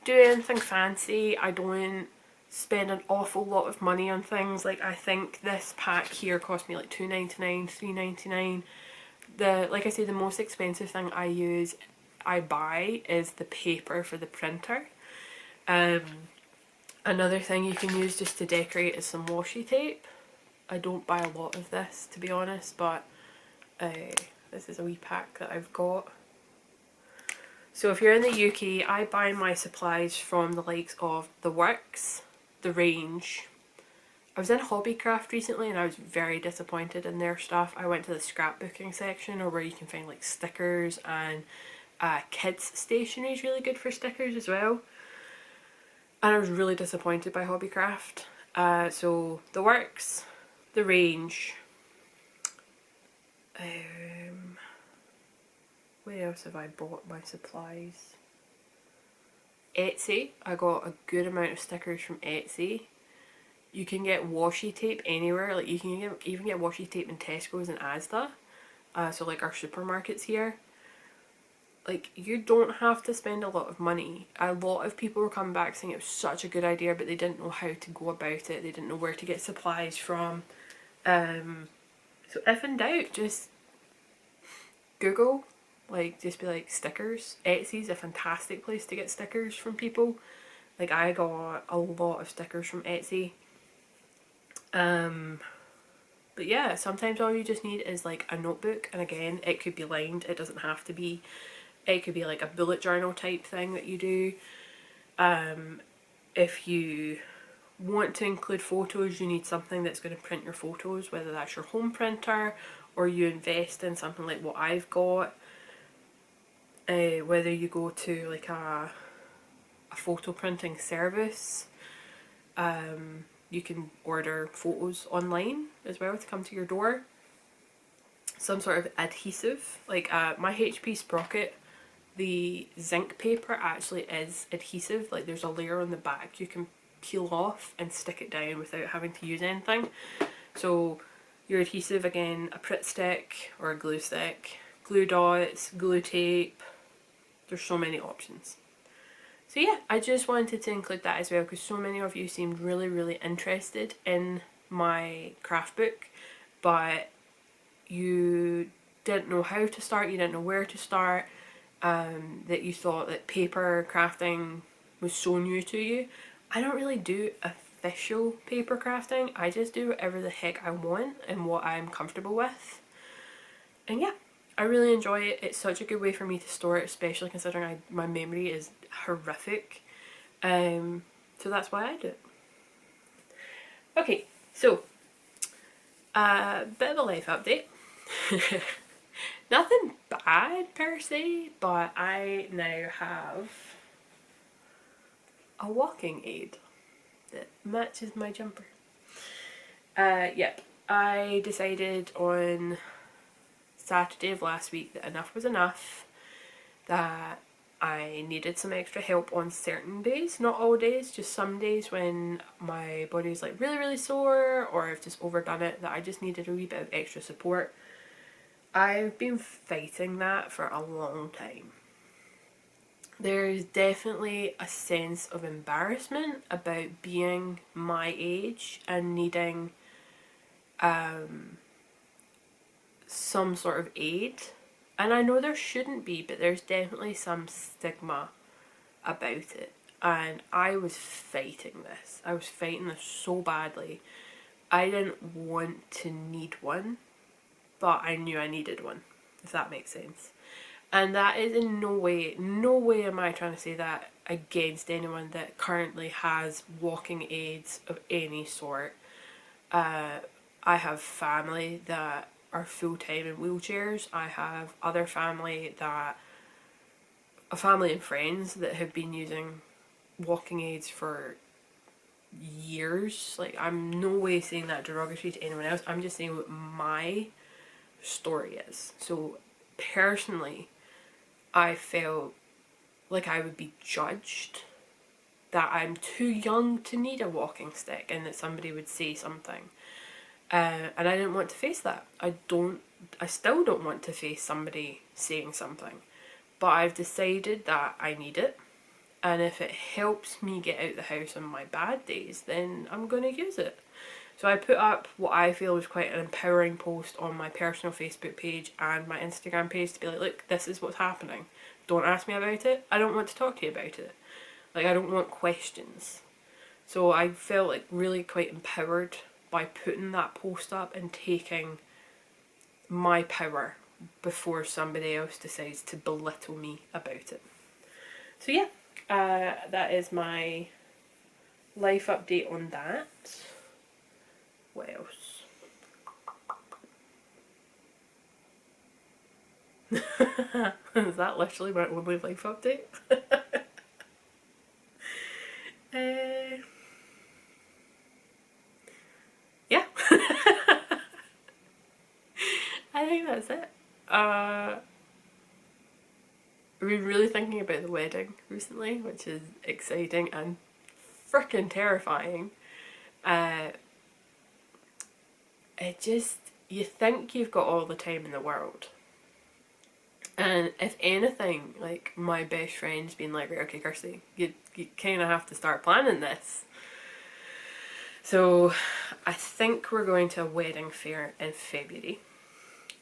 do anything fancy. I don't spend an awful lot of money on things. Like, I think this pack here cost me like $2.99, $3.99. Like I say, the most expensive thing I buy is the paper for the printer. Another thing you can use just to decorate is some washi tape. I don't buy a lot of this, to be honest, but this is a wee pack that I've got. So if you're in the UK, I buy my supplies from the likes of The Works, The Range. I was in Hobbycraft recently and I was very disappointed in their stuff. I went to the scrapbooking section, or where you can find like stickers, and kids stationery is really good for stickers as well. And I was really disappointed by Hobbycraft. So The Works, The Range. Where else have I bought my supplies? Etsy. I got a good amount of stickers from Etsy. You can get washi tape anywhere. Like, you can even get washi tape in Tesco's and Asda. So like our supermarkets here. Like, you don't have to spend a lot of money. A lot of people were coming back saying it was such a good idea, but they didn't know how to go about it. They didn't know where to get supplies from. So if in doubt, just Google. Like, just be like, stickers. Etsy's a fantastic place to get stickers from people. Like, I got a lot of stickers from Etsy. But yeah, sometimes all you just need is like a notebook, and again, it could be lined, it doesn't have to be. It could be like a bullet journal type thing that you do. If you want to include photos, you need something that's going to print your photos, whether that's your home printer or you invest in something like what I've got. Whether you go to like a photo printing service, you can order photos online as well to come to your door. Some sort of adhesive, like my HP Sprocket, the zinc paper actually is adhesive. Like, there's a layer on the back you can peel off and stick it down without having to use anything. So your adhesive, again, a Pritt stick or a glue stick, glue dots, glue tape. There's so many options. So yeah, I just wanted to include that as well, because so many of you seemed really interested in my craft book, but you didn't know how to start, you didn't know where to start, that you thought that paper crafting was so new to you. I don't really do official paper crafting, I just do whatever the heck I want and what I'm comfortable with. And yeah, I really enjoy it. It's such a good way for me to store it, especially considering my memory is horrific. So that's why I do it. Okay, so a bit of a life update. Nothing bad per se, but I now have a walking aid that matches my jumper. Yep, I decided on Saturday of last week that enough was enough, that I needed some extra help on certain days, not all days, just some days when my body's like really, really sore or I've just overdone it, that I just needed a wee bit of extra support. I've been fighting that for a long time. There's definitely a sense of embarrassment about being my age and needing some sort of aid. And I know there shouldn't be, but there's definitely some stigma about it. And I was fighting this. I was fighting this so badly. I didn't want to need one, but I knew I needed one, if that makes sense. And that is in no way am I trying to say that against anyone that currently has walking aids of any sort. I have family that are full-time in wheelchairs. I have other family and friends that have been using walking aids for years. Like, I'm no way saying that derogatory to anyone else. I'm just saying what my story is. So personally, I felt like I would be judged, that I'm too young to need a walking stick, and that somebody would say something. And I didn't want to face that. I still don't want to face somebody saying something. But I've decided that I need it. And if it helps me get out the house on my bad days, then I'm going to use it. So I put up what I feel was quite an empowering post on my personal Facebook page and my Instagram page to be like, look, this is what's happening. Don't ask me about it. I don't want to talk to you about it. Like, I don't want questions. So I felt like really quite empowered by putting that post up and taking my power before somebody else decides to belittle me about it. So yeah, that is my life update on that. What else? Is that literally my only life update? Yeah. I think that's it. I've been really thinking about the wedding recently, which is exciting and freaking terrifying. You think you've got all the time in the world. And if anything, like, my best friend's been like, right, okay, Kirsty, you kind of have to start planning this. So I think we're going to a wedding fair in February.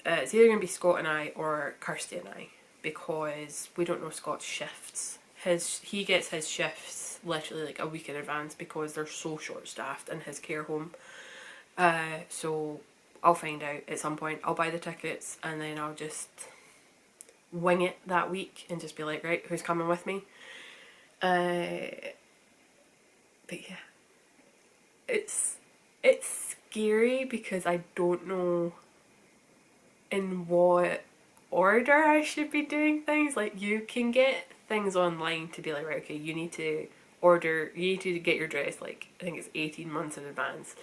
It's either going to be Scott and I or Kirsty and I, because we don't know Scott's shifts. He gets his shifts literally like a week in advance because they're so short-staffed in his care home. So I'll find out at some point. I'll buy the tickets and then I'll just wing it that week and just be like, right, who's coming with me? But yeah, it's scary because I don't know in what order I should be doing things. Like, you can get things online to be like, right, okay, you need to get your dress, like, I think it's 18 months in advance.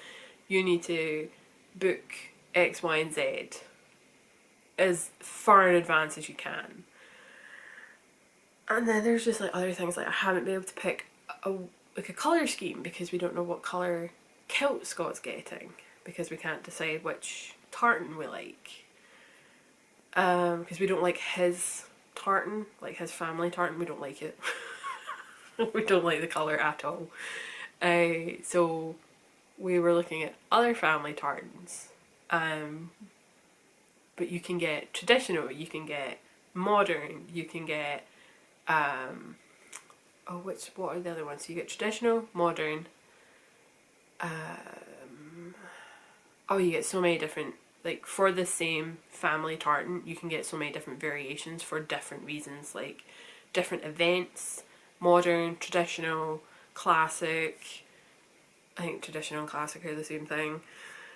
You need to book X, Y, and Z as far in advance as you can. And then there's just like other things, like I haven't been able to pick a colour scheme because we don't know what colour kilt Scott's getting, because we can't decide which tartan we like. Because we don't like his tartan, like his family tartan, we don't like it. We don't like the colour at all. So we were looking at other family tartans. But you can get traditional, you can get modern, you can get what are the other ones? So you get traditional, modern, you get so many different, like, for the same family tartan, you can get so many different variations for different reasons, like different events, modern, traditional, classic. I think traditional and classic are the same thing.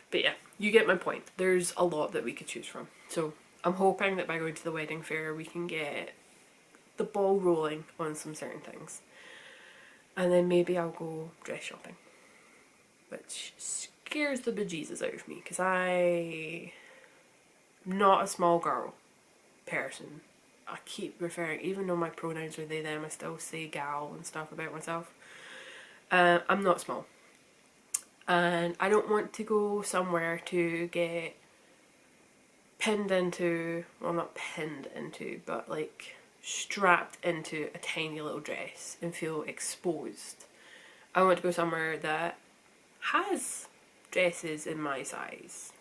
But yeah, you get my point. There's a lot that we could choose from. So I'm hoping that by going to the wedding fair we can get the ball rolling on some certain things. And then maybe I'll go dress shopping. Which scares the bejesus out of me because I'm not a small girl person. I keep referring, even though my pronouns are they, them, I still say gal and stuff about myself. I'm not small. And I don't want to go somewhere to get pinned into, well not pinned into, but like strapped into a tiny little dress and feel exposed. I want to go somewhere that has dresses in my size.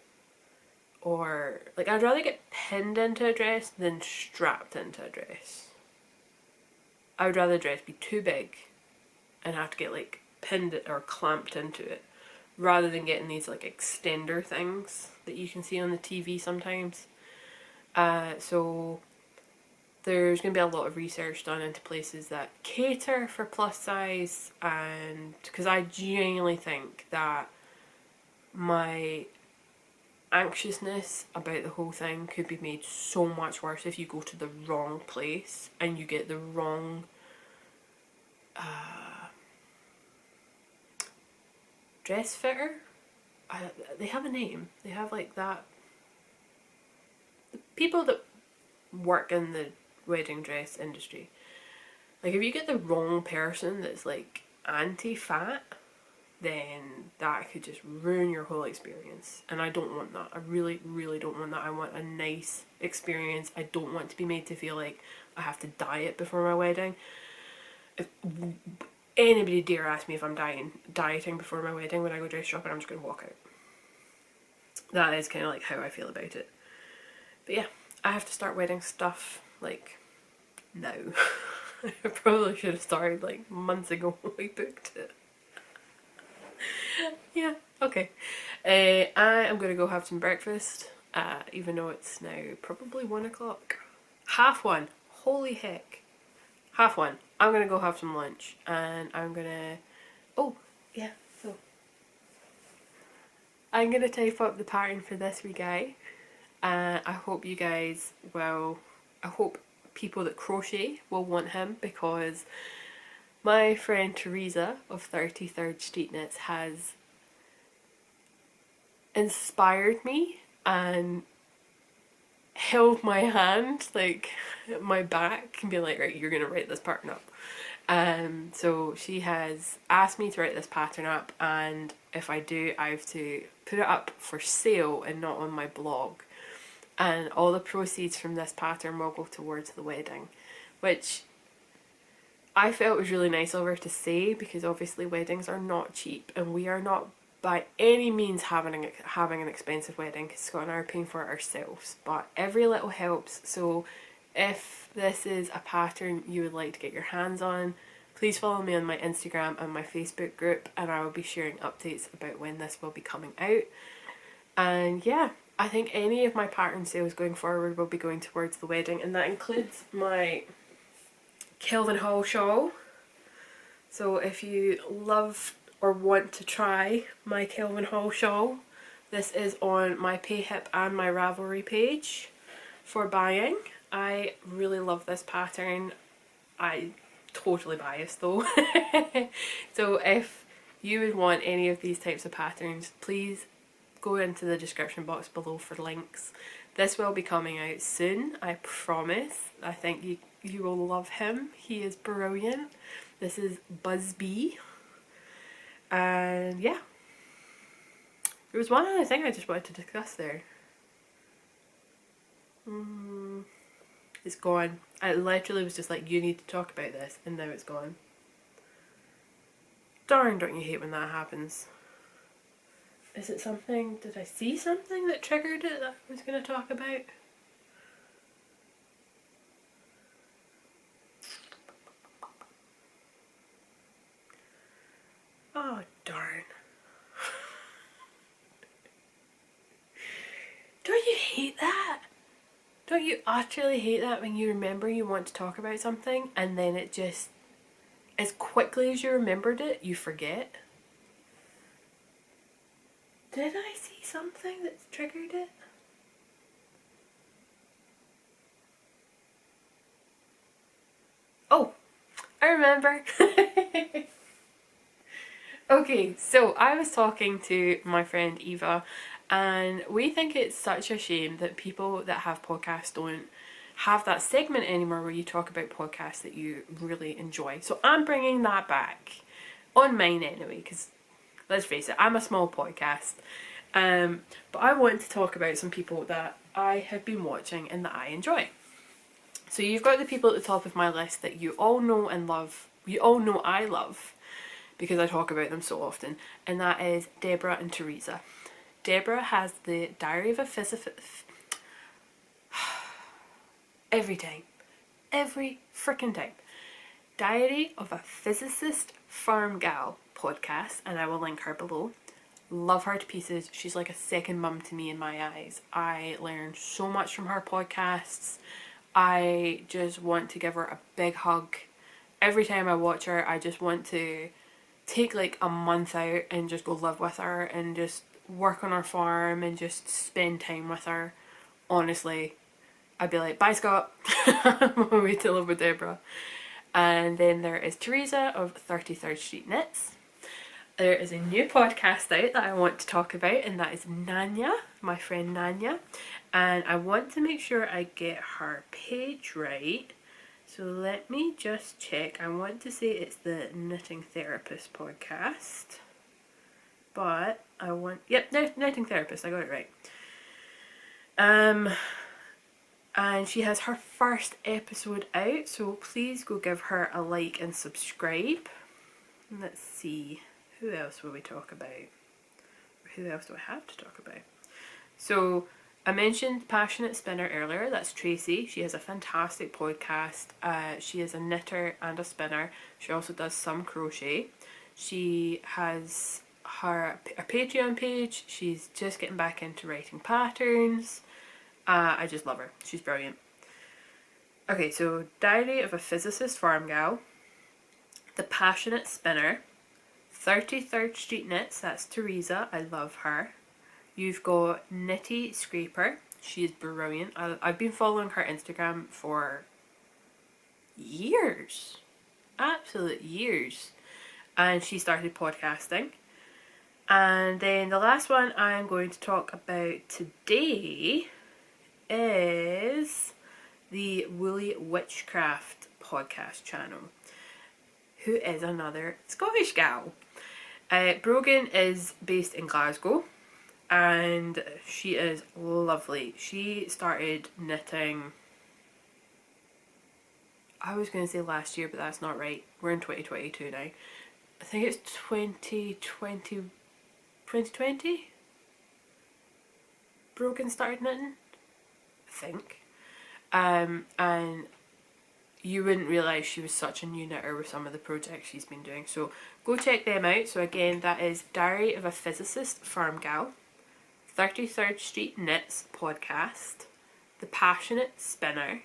Or, like, I'd rather get pinned into a dress than strapped into a dress. I would rather the dress be too big and have to get, like, pinned or clamped into it, rather than getting these, like, extender things that you can see on the TV sometimes. So there's going to be a lot of research done into places that cater for plus size, and because I genuinely think that my anxiousness about the whole thing could be made so much worse if you go to the wrong place and you get the wrong dress fitter. They have a name. They have like that. The people that work in the wedding dress industry. Like if you get the wrong person that's like anti-fat, then that could just ruin your whole experience. And I don't want that. I really, really don't want that. I want a nice experience. I don't want to be made to feel like I have to diet before my wedding. If anybody dare ask me if I'm dieting before my wedding when I go dress shopping, I'm just going to walk out. That is kind of like how I feel about it. But yeah, I have to start wedding stuff like now. I probably should have started like months ago when we booked it. Yeah, okay. I am going to go have some breakfast, even though it's now probably 1 o'clock. 1:30. Holy heck. 1:30. I'm going to go have some lunch and I'm going to... Oh, yeah, so... I'm going to type up the pattern for this wee guy. I hope you guys will... I hope people that crochet will want him, because my friend Teresa of 33rd Street Knits has inspired me and held my hand, like my back, and be like, right, you're gonna write this pattern up. So she has asked me to write this pattern up, and if I do, I have to put it up for sale and not on my blog. And all the proceeds from this pattern will go towards the wedding, which I felt was really nice of her to say, because obviously weddings are not cheap, and we are not by any means having an expensive wedding, because Scott and I are paying for it ourselves, but every little helps. So if this is a pattern you would like to get your hands on, please follow me on my Instagram and my Facebook group, and I will be sharing updates about when this will be coming out. And yeah, I think any of my pattern sales going forward will be going towards the wedding, and that includes my Kelvin Hall shawl. So if you love or want to try my Kelvin Hall shawl, this is on my Payhip and my Ravelry page for buying. I really love this pattern. I'm totally biased though. So if you would want any of these types of patterns, please go into the description box below for links. This will be coming out soon, I promise. I think you will love him. He is brilliant. This is Busby. And yeah. There was one other thing I just wanted to discuss there. It's gone. I literally was just like, you need to talk about this, and now it's gone. Darn, don't you hate when that happens? Is it something, did I see something that triggered it that I was going to talk about? Oh, darn. Don't you hate that? Don't you utterly hate that when you remember you want to talk about something and then it just, as quickly as you remembered it, you forget? Did I see something that's triggered it? Oh, I remember. Okay, so I was talking to my friend Eva, and we think it's such a shame that people that have podcasts don't have that segment anymore where you talk about podcasts that you really enjoy. So I'm bringing that back on mine anyway, because let's face it, I'm a small podcast. But I want to talk about some people that I have been watching and that I enjoy. So you've got the people at the top of my list that you all know and love. You all know I love because I talk about them so often, and that is Deborah and Teresa. Deborah has the Diary of a Physicist. Every time. Every freaking time. Diary of a Physicist Farm Gal podcast, and I will link her below. Love her to pieces. She's like a second mum to me in my eyes. I learn so much from her podcasts. I just want to give her a big hug. Every time I watch her, I just want to take like a month out and just go live with her and just work on her farm and just spend time with her. Honestly, I'd be like, bye Scott, I'm on my way to live with Deborah. And then there is Teresa of 33rd Street Knits. There is a new podcast out that I want to talk about, and that is Nanya, my friend Nanya. And I want to make sure I get her page right. So let me just check. I want to say it's the Knitting Therapist podcast. But I want... Yep, Knitting Therapist. I got it right. And she has her first episode out. So please go give her a like and subscribe. Let's see. Who else will we talk about? Who else do I have to talk about? So... I mentioned Passionate Spinner earlier. That's Tracy. She has a fantastic podcast. She is a knitter and a spinner. She also does some crochet. She has her Patreon page. She's just getting back into writing patterns. I just love her. She's brilliant. Okay, so Diary of a Physicist Farm Gal, The Passionate Spinner, 33rd Street Knits. That's Teresa. I love her. You've got Nitty Scraper. She is brilliant. I've been following her Instagram for years. Absolute years. And she started podcasting. And then the last one I'm going to talk about today is the Woolly Witchcraft podcast channel, who is another Scottish gal. Brogan is based in Glasgow. And she is lovely. She started knitting, I was going to say last year, but that's not right. We're in 2022 now. I think it's 2020? Brogan started knitting? I think. And you wouldn't realise she was such a new knitter with some of the projects she's been doing. So go check them out. So again, that is Diary of a Physicist Farm Gal, 33rd Street Knits podcast, The Passionate Spinner,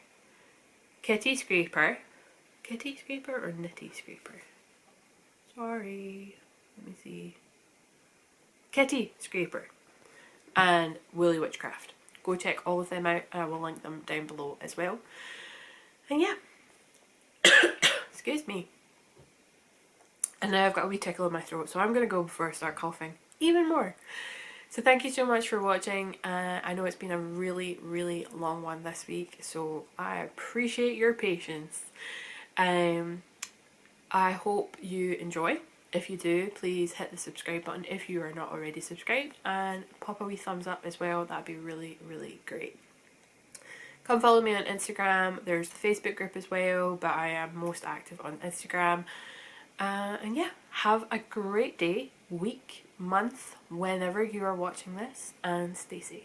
Kitty Scraper or Nitty Scraper? Sorry, let me see. Kitty Scraper and Woolly Witchcraft. Go check all of them out and I will link them down below as well. And yeah, excuse me. And now I've got a wee tickle in my throat, so I'm going to go before I start coughing even more. So thank you so much for watching. I know it's been a really, really long one this week, so I appreciate your patience. I hope you enjoy. If you do, please hit the subscribe button if you are not already subscribed, and pop a wee thumbs up as well. That'd be really, really great. Come follow me on Instagram. There's the Facebook group as well, but I am most active on Instagram. And yeah, have a great day, week, month, whenever you are watching this, and stay safe.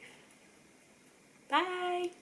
Bye!